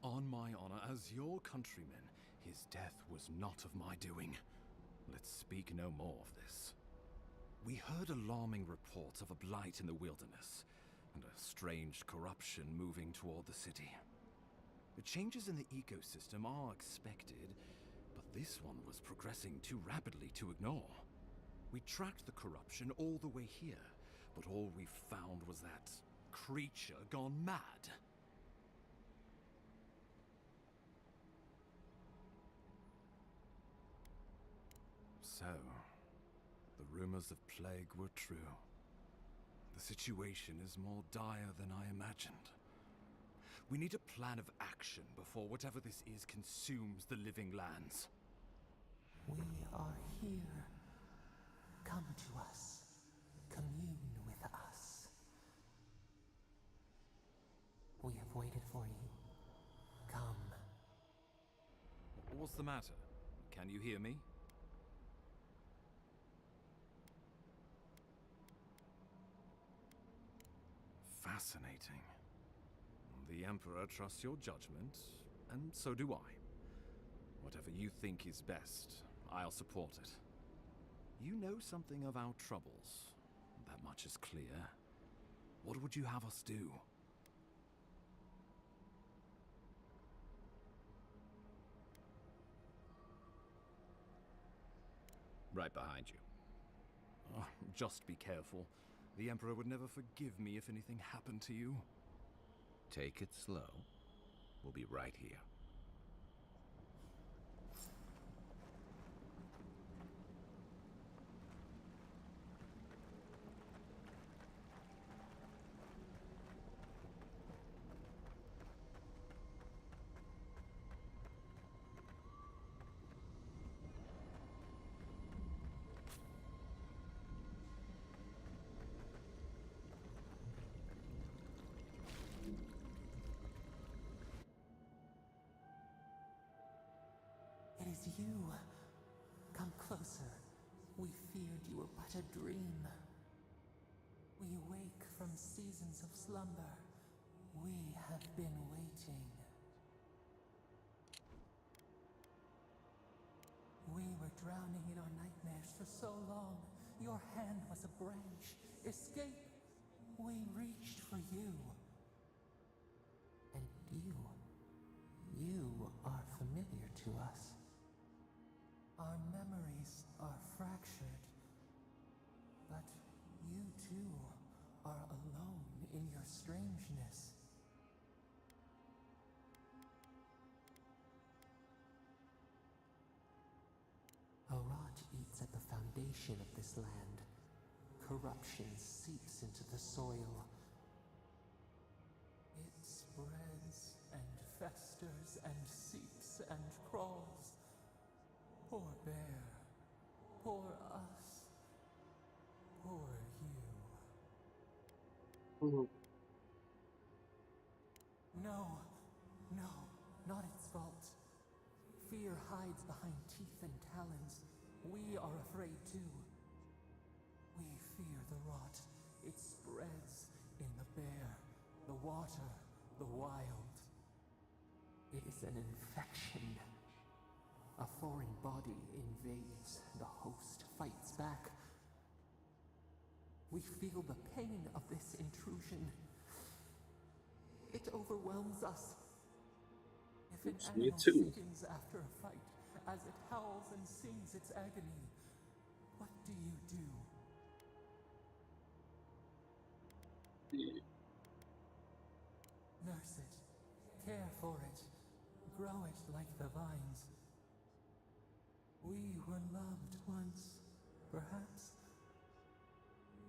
On my honor as your countryman, his death was not of my doing. Let's speak no more of this. We heard alarming reports of a blight in the wilderness, and a strange corruption moving toward the city. The changes in the ecosystem are expected, but this one was progressing too rapidly to ignore. We tracked the corruption all the way here, but all we found was that creature gone mad. So, the rumors of plague were true. The situation is more dire than I imagined. We need a plan of action before whatever this is consumes the living lands. We are here. Come to us. Commune with us. We have waited for you. Come. What's the matter? Can you hear me? Fascinating. The Emperor trusts your judgment, and so do I. Whatever you think is best, I'll support it. You know something of our troubles. That much is clear. What would you have us do? Right behind you. Oh, just be careful. The Emperor would never forgive me if anything happened to you. Take it slow. We'll be right here. It is you. Come closer. We feared you were but a dream. We wake from seasons of slumber. We have been waiting. We were drowning in our nightmares for so long. Your hand was a branch. Escape! We reached for you. And you are familiar to us. Our Our memories are fractured, but you too are alone in your strangeness. A rot eats at the foundation of this land. Corruption seeps into the soil. It spreads and festers and seeps and crawls. Poor bear. Poor us. Poor you. Oh, No, no, not its fault. Fear hides behind teeth and talons. We are afraid too. We fear the rot. It spreads in the bear, the water, the wild. It is an infection. A foreign body invades, the host fights back. We feel the pain of this intrusion. It overwhelms us. If an it's me animal too. sickens after a fight, as it howls and sings its agony, what do you do? Yeah. Nurse it, care for it, grow it like the vines. We were loved once, perhaps.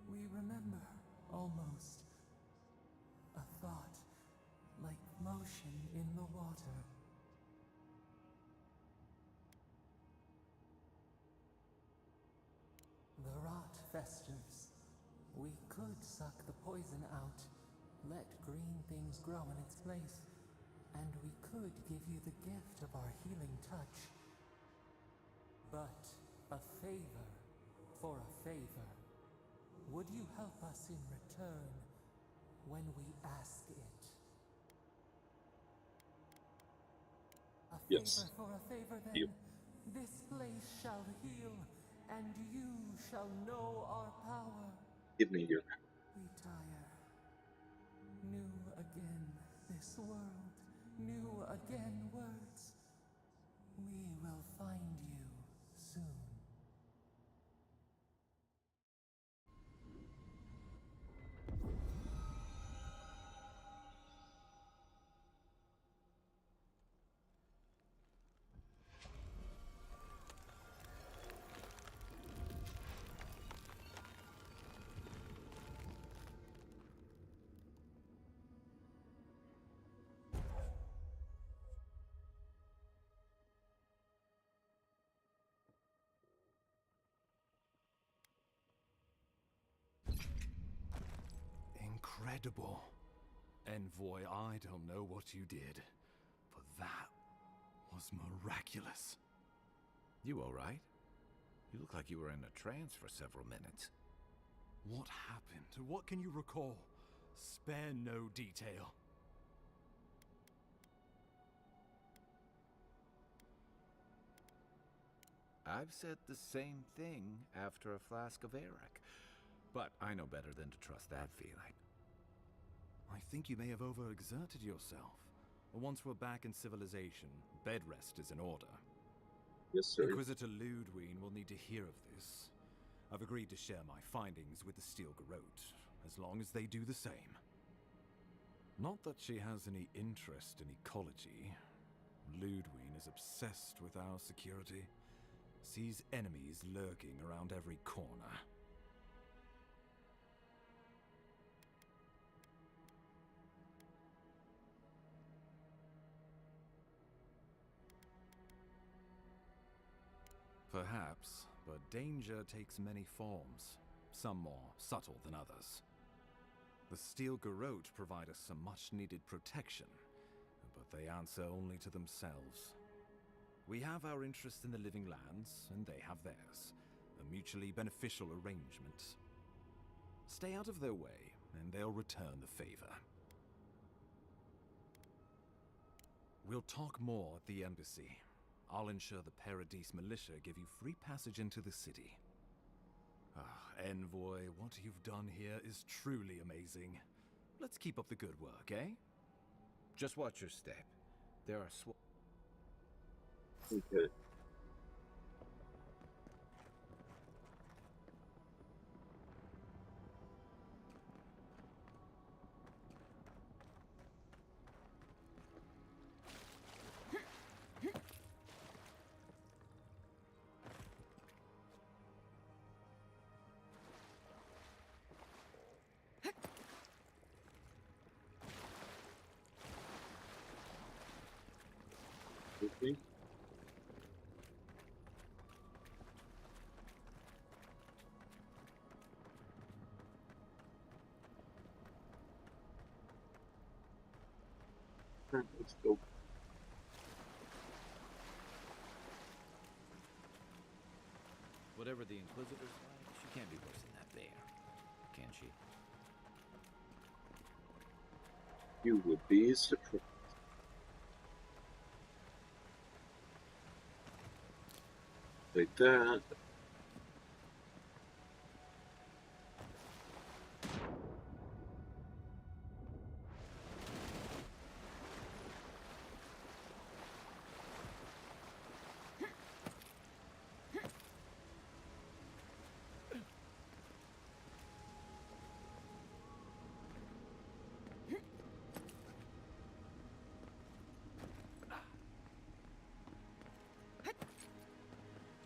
We remember, almost. A thought, like motion in the water. The rot festers. We could suck the poison out, let green things grow in its place, and we could give you the gift of our healing touch. But a favor for a favor. Would you help us in return when we ask it? A Yes. favor for a favor then. Yep. This place shall heal, and you shall know our power. Give me your. Retire. New again this world, new again words. We will find you soon. Incredible. Envoy, I don't know what you did, but that was miraculous. You all right? You look like you were in a trance for several minutes. What happened? What can you recall? Spare no detail. I've said the same thing after a flask of Arak, but I know better than to trust that feeling. I think you may have overexerted yourself. Once we're back in civilization, bed rest is in order. Yes, sir. Inquisitor Ludwine will need to hear of this. I've agreed to share my findings with the Steel Garrote, as long as they do the same. Not that she has any interest in ecology. Ludwine is obsessed with our security. Sees enemies lurking around every corner. Perhaps, but danger takes many forms, some more subtle than others. The Steel Garrote provide us some much-needed protection, but they answer only to themselves. We have our interest in the living lands, and they have theirs. A mutually beneficial arrangement. Stay out of their way, and they'll return the favor. We'll talk more at the embassy. I'll ensure the Paradise militia give you free passage into the city. Envoy, what you've done here is truly amazing. Let's keep up the good work, eh? Just watch your step. There are Okay. with me? Alright, let's go. Whatever the Inquisitor's like, she can't be worse than that bear, can she? You would be surprised. Like that.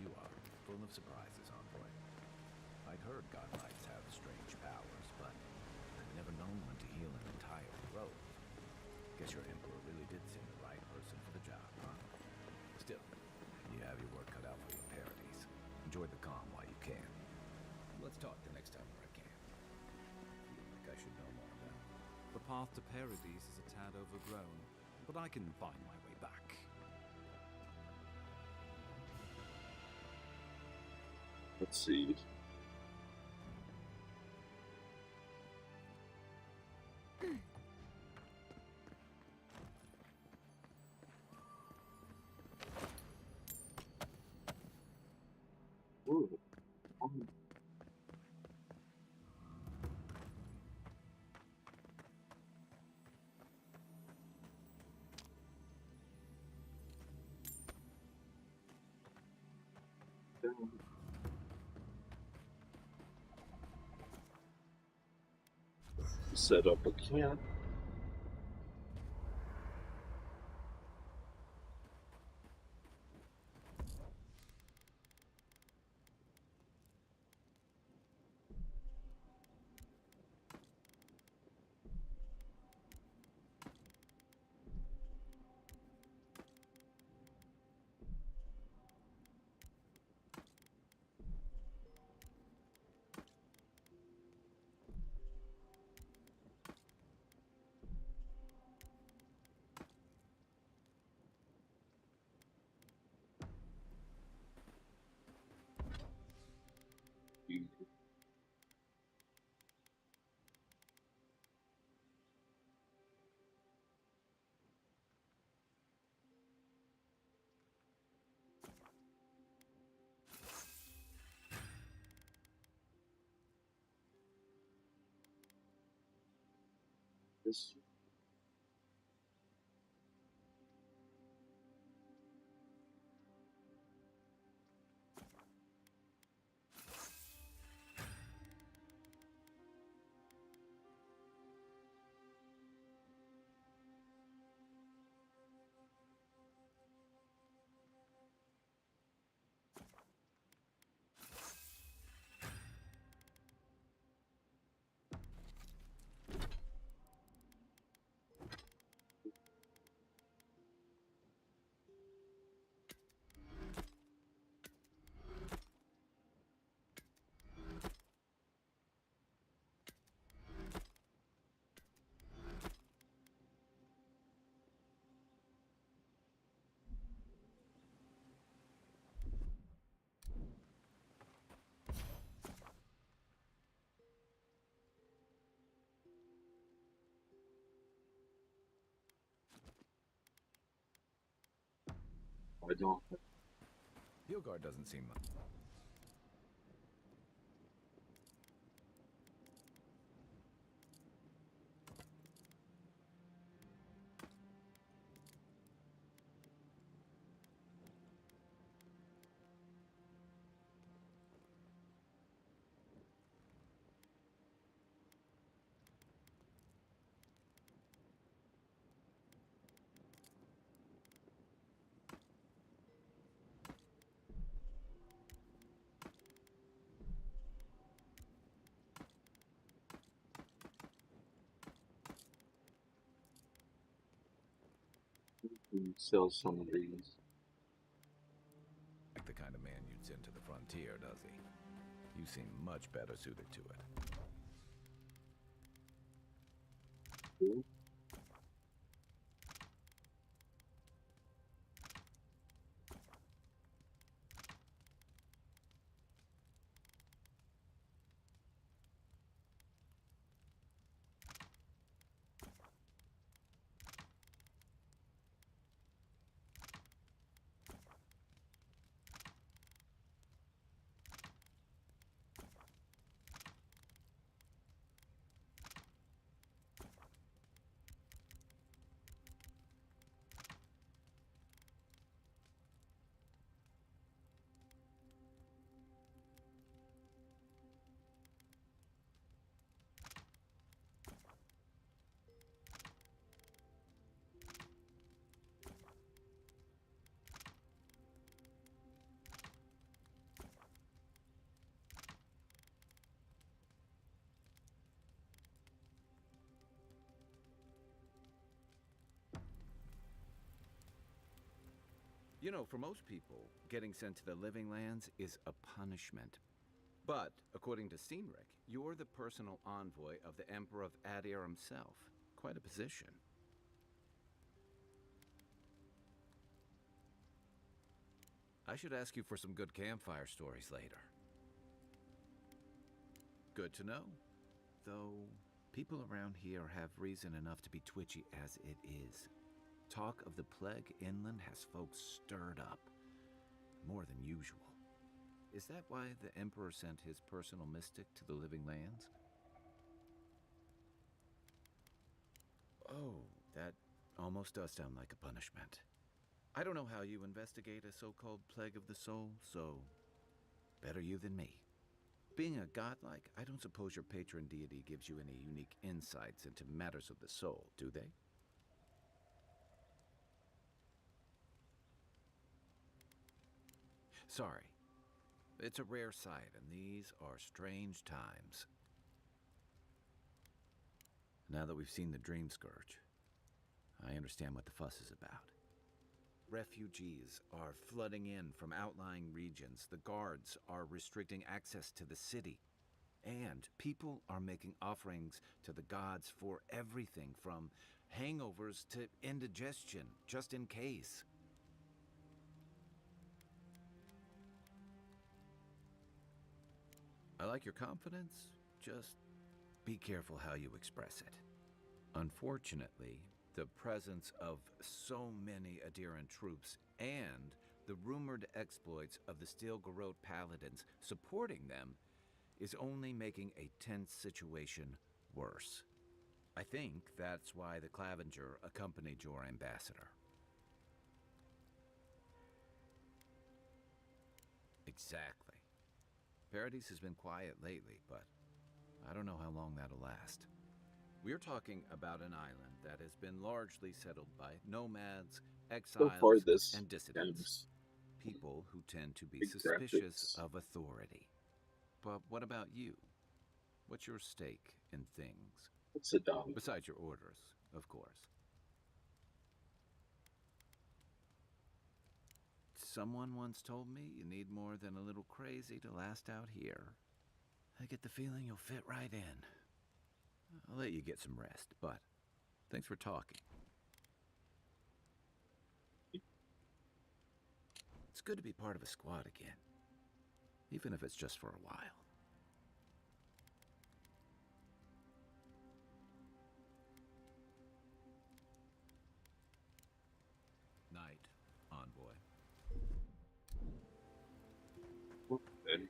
You are full of surprises, envoy. I'd heard godlikes have strange powers, but I've never known one to heal an entire grove. Guess your emperor really did seem the right person for the job, huh? Still, you have your work cut out for your parodies. Enjoy the calm while you can. Let's talk the next time where I can. Feel like I should know more about it. The path to Paradies is a tad overgrown, but I can find my way back. Let's see. Ooh. Set up a camp. This I don't. Hilgard doesn't seem much. and sell some of these. Like the kind of man you'd send to the frontier, does he? You seem much better suited to it. Cool. You know, for most people, getting sent to the Living Lands is a punishment. But, according to Cynric, you're the personal envoy of the Emperor of Adir himself. Quite a position. I should ask you for some good campfire stories later. Good to know. Though, people around here have reason enough to be twitchy as it is. Talk of the plague inland has folks stirred up. More than usual. Is that why the Emperor sent his personal mystic to the Living Lands? Oh, that almost does sound like a punishment. I don't know how you investigate a so-called plague of the soul, so better you than me. Being a godlike, I don't suppose your patron deity gives you any unique insights into matters of the soul, do they? Sorry. It's a rare sight, and these are strange times. Now that we've seen the Dream Scourge, I understand what the fuss is about. Refugees are flooding in from outlying regions. The guards are restricting access to the city. And people are making offerings to the gods for everything from hangovers to indigestion, just in case. I like your confidence, just be careful how you express it. Unfortunately, the presence of so many Adiran troops and the rumored exploits of the Stilgarrote paladins supporting them is only making a tense situation worse. I think that's why the Clavenger accompanied your ambassador. Exactly. Paradise has been quiet lately, but I don't know how long that'll last. We're talking about an island that has been largely settled by nomads, So far, exiles, this and dissidents. game's People who tend to be big suspicious graphics. of authority. But what about you? What's your stake in things? It's a dog. Besides your orders, of course. Someone once told me you need more than a little crazy to last out here. I get the feeling you'll fit right in. I'll let you get some rest, but thanks for talking. It's good to be part of a squad again, even if it's just for a while. Night, envoy. Okay.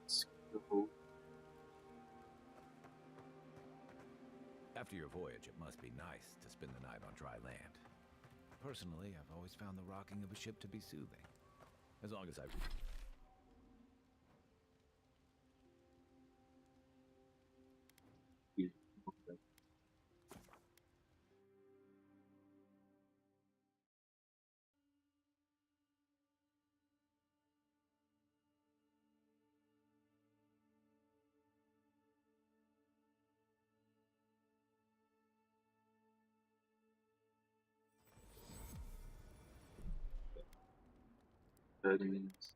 Let's go. After your voyage, it must be nice to spend the night on dry land. Personally, I've always found the rocking of a ship to be soothing. As long as I... Okay. Settings.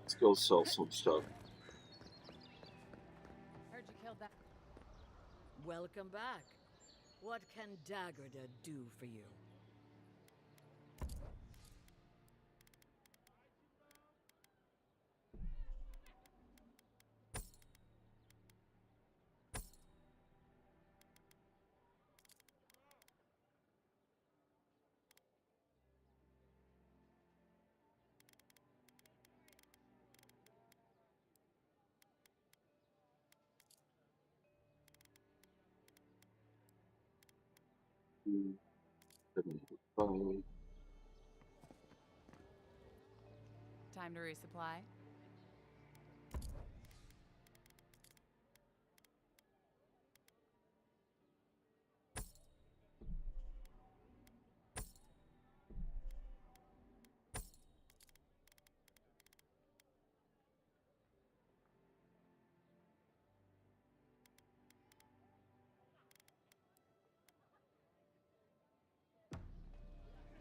Let's go sell some stuff. Heard you killed that. Welcome back. What can Daggerda do for you? Time to resupply.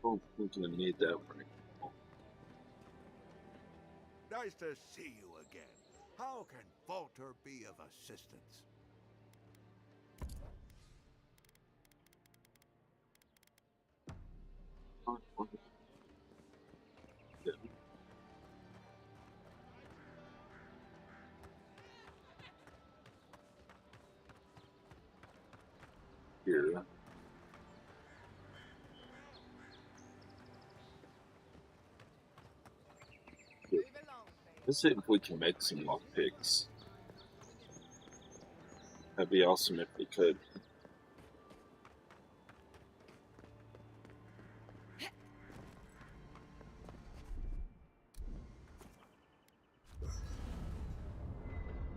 Don't think I need that right now. Nice to see you again. How can Falter be of assistance? Here. Let's see if we can make some lockpicks. That'd be awesome if we could.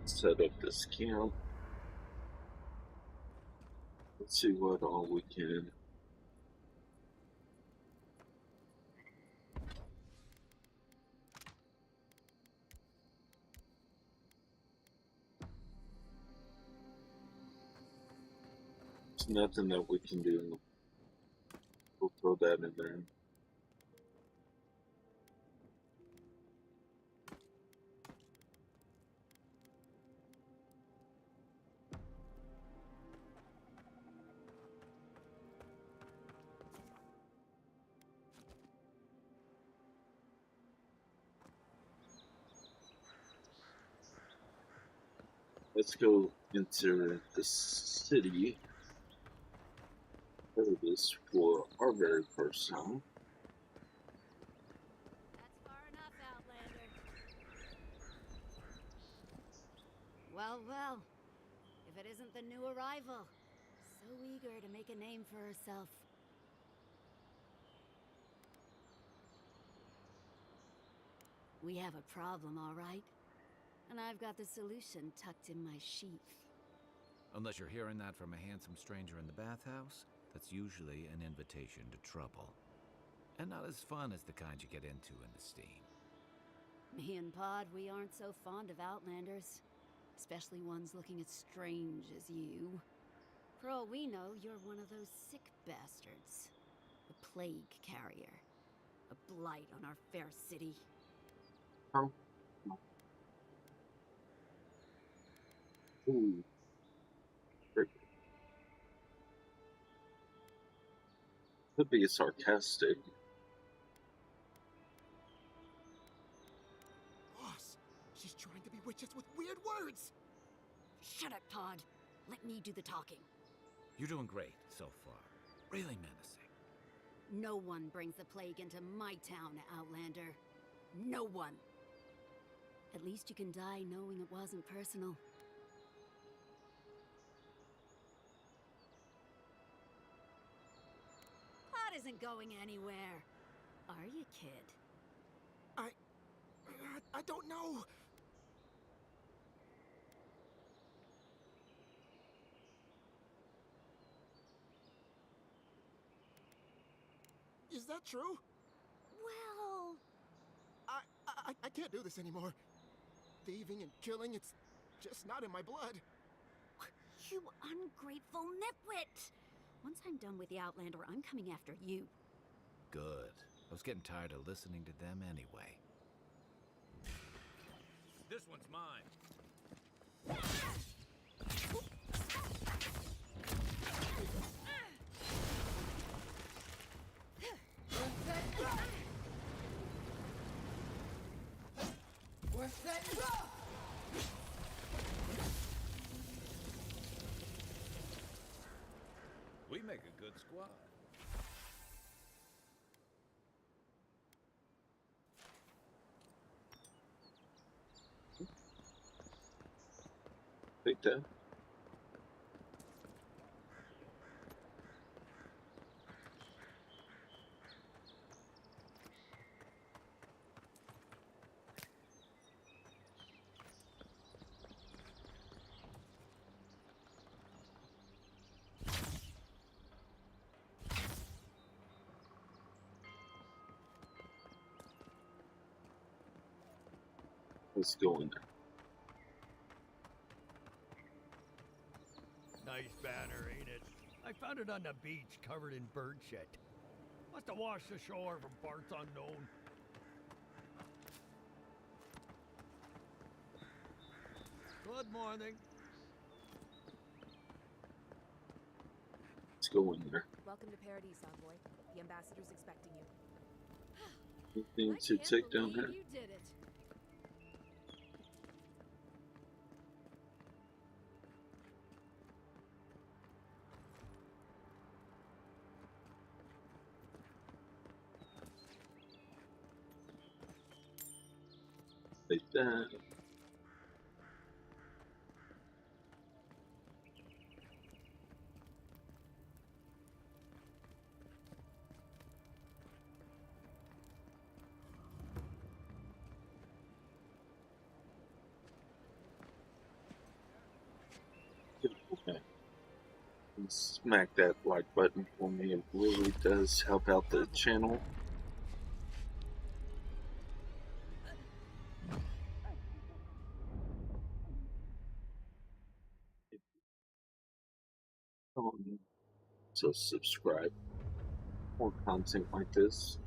Set up this camp. Let's see what all we can. There's nothing that we can do. We'll throw that in there. Let's go into the city for this for our very first time. That's far enough, Outlander. Well, well. If it isn't the new arrival. So eager to make a name for herself. We have a problem, all right? And I've got the solution tucked in my sheath. Unless you're hearing that from a handsome stranger in the bathhouse, that's usually an invitation to trouble. And not as fun as the kind you get into in the steam. Me and Pod, we aren't so fond of Outlanders. Especially ones looking as strange as you. For all we know, you're one of those sick bastards. A plague carrier. A blight on our fair city. Oh. Ooh. Could be sarcastic. Boss, she's trying to be witches with weird words! Shut up, Todd. Let me do the talking. You're doing great so far. Really menacing. No one brings the plague into my town, Outlander. No one. At least you can die knowing it wasn't personal. Pot isn't going anywhere. Are you, kid? I don't know. Is that true? Well... I can't do this anymore. Thieving and killing, it's just not in my blood. You ungrateful nitwit! Once I'm done with the Outlander, I'm coming after you. Good. I was getting tired of listening to them anyway. This one's mine. We make a good squad. Take that. Let's go in there. Nice banner, ain't it? I found it on the beach, covered in bird shit. Must have washed ashore from parts unknown. Good morning. Let's go in there. Welcome to Paradise, Envoy. The ambassador's expecting you. We need to take down her. You did it. Take that. Okay. Smack that like button for me. It really does help out the channel. So subscribe. More content like this.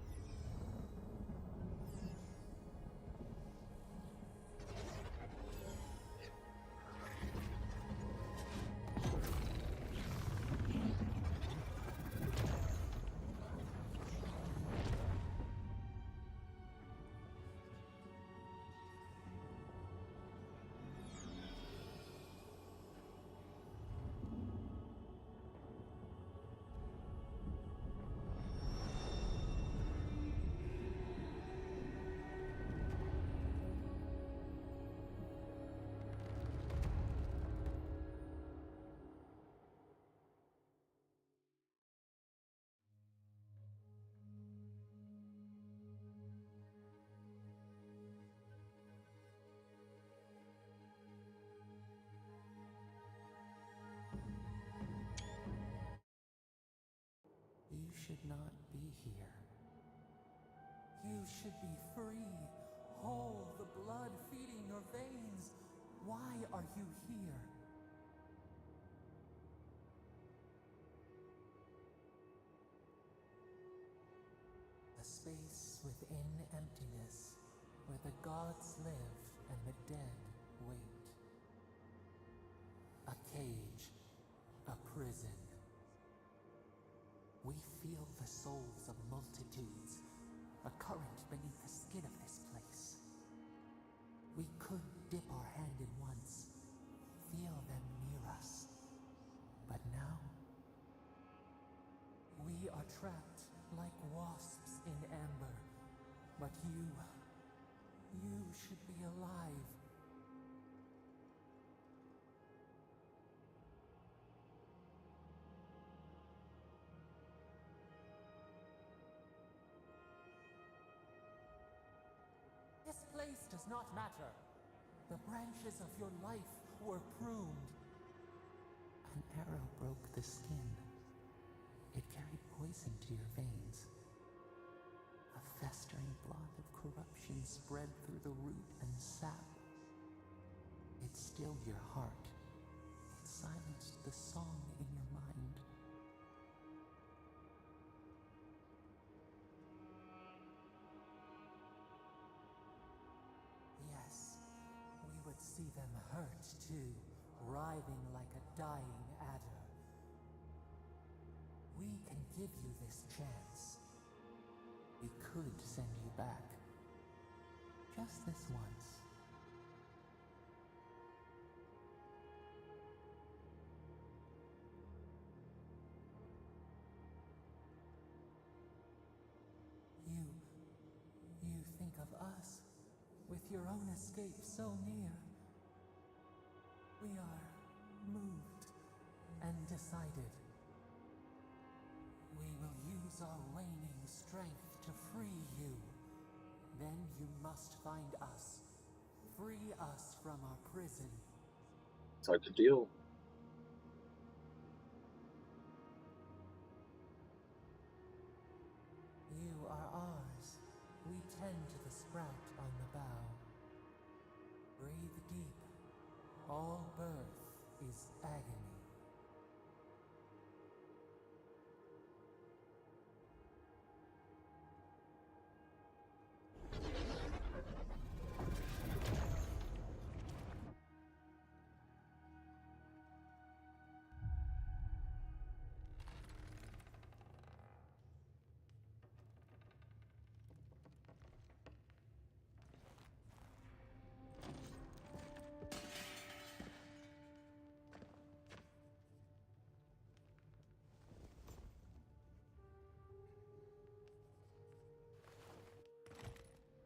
You should not be here. You should be free, whole, the blood feeding your veins. Why are you here? A space within emptiness, where the gods live and the dead wait. A cage, a prison. We feel the souls of multitudes, a current beneath the skin of this place. We could dip our trapped like wasps in amber. But you should be alive. This place does not matter. The branches of your life were pruned. An arrow broke the skin. It carried poison to your veins. A festering blot of corruption spread through the root and sap. It stilled your heart. It silenced the song in your mind. Yes, we would see them hurt too, writhing like a dying adder. We can give you this chance. We could send you back. Just this once. You think of us, with your own escape so near. We are moved and decided. We will use our waning strength to free you. Then you must find us. Free us from our prison. It's hard to deal. You are ours. We tend to the sprout on the bough. Breathe deep. All birth is agony.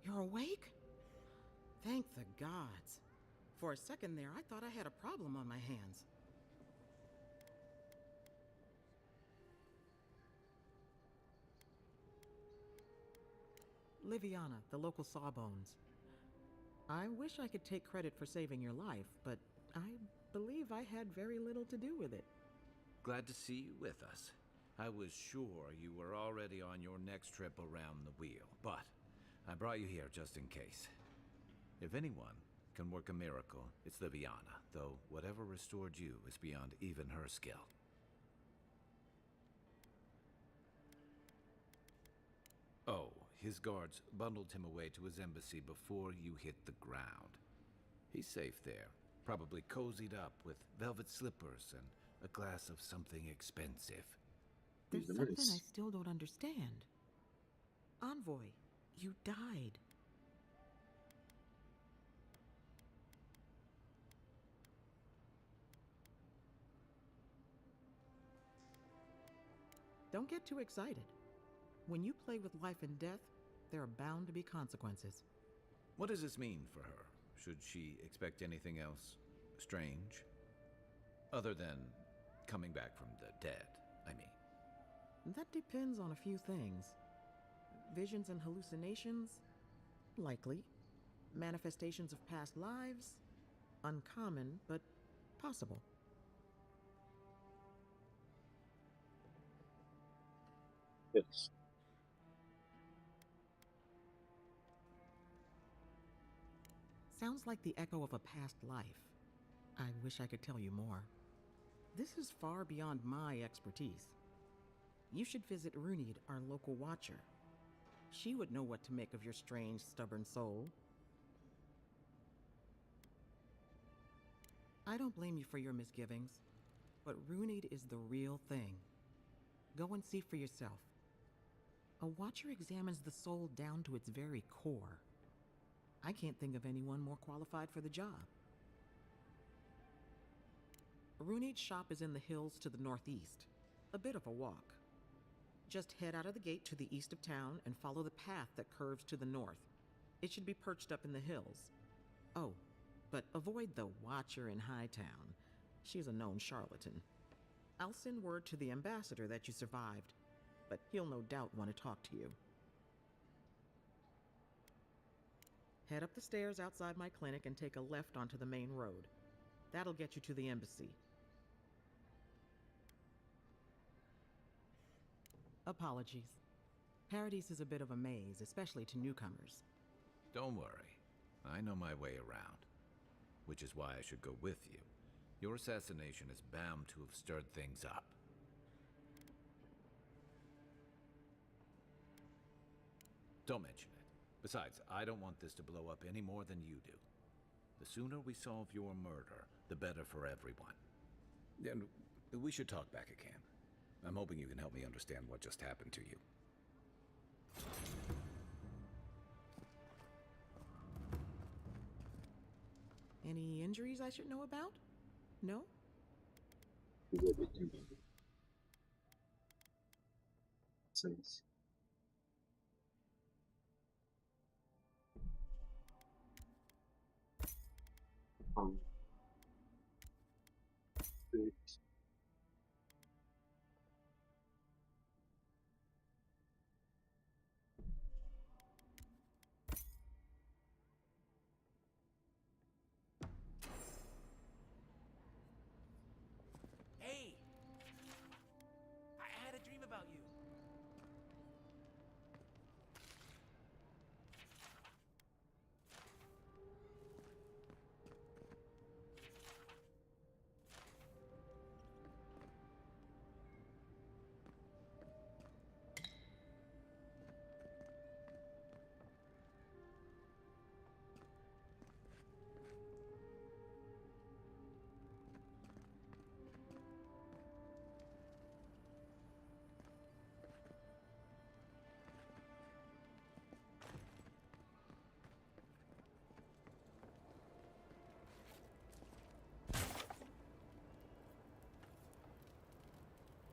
You're awake? Thank the gods. For a second there, I thought I had a problem on my hands. Liviana, the local Sawbones. I wish I could take credit for saving your life, but I believe I had very little to do with it. Glad to see you with us. I was sure you were already on your next trip around the wheel, but I brought you here just in case. If anyone can work a miracle, it's Liviana, though whatever restored you is beyond even her skill. Oh, his guards bundled him away to his embassy before you hit the ground. He's safe there, probably cozied up with velvet slippers and a glass of something expensive. There's something I still don't understand. Envoy, you died. Don't get too excited. When you play with life and death, there are bound to be consequences. What does this mean for her? Should she expect anything else strange? Other than coming back from the dead, I mean. That depends on a few things. Visions and hallucinations? Likely. Manifestations of past lives? Uncommon, but possible. Yes. Sounds like the echo of a past life. I wish I could tell you more. This is far beyond my expertise. You should visit Runid, our local watcher. She would know what to make of your strange, stubborn soul. I don't blame you for your misgivings, but Runid is the real thing. Go and see for yourself. A watcher examines the soul down to its very core. I can't think of anyone more qualified for the job. Runid's shop is in the hills to the northeast. A bit of a walk. Just head out of the gate to the east of town and follow the path that curves to the north. It should be perched up in the hills. Oh, but avoid the Watcher in Hightown. She's a known charlatan. I'll send word to the ambassador that you survived, but he'll no doubt want to talk to you. Head up the stairs outside my clinic and take a left onto the main road. That'll get you to the embassy. Apologies. Paradise is a bit of a maze, especially to newcomers. Don't worry. I know my way around. Which is why I should go with you. Your assassination is bound to have stirred things up. Don't mention it. Besides, I don't want this to blow up any more than you do. The sooner we solve your murder, the better for everyone. And we should talk back at camp. I'm hoping you can help me understand what just happened to you. Any injuries I should know about? No? Since six. Hey! I had a dream about you.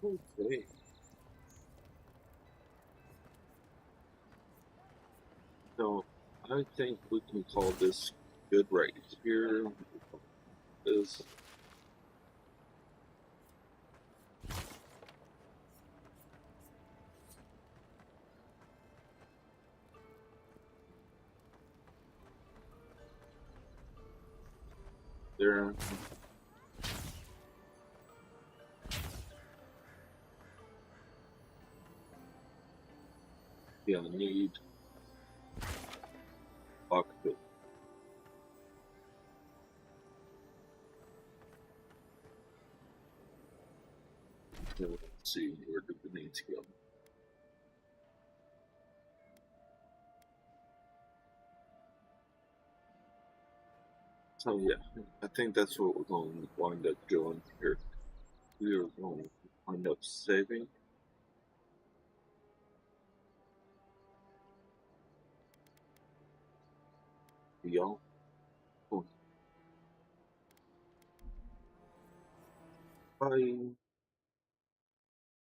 Okay. So I think we can call this good right here. Is there. Yeah, I need cockpit. Let's see, where do we need to go? So yeah, I think that's what we're going to wind up doing here. We are going to wind up saving. Y'all. Bye.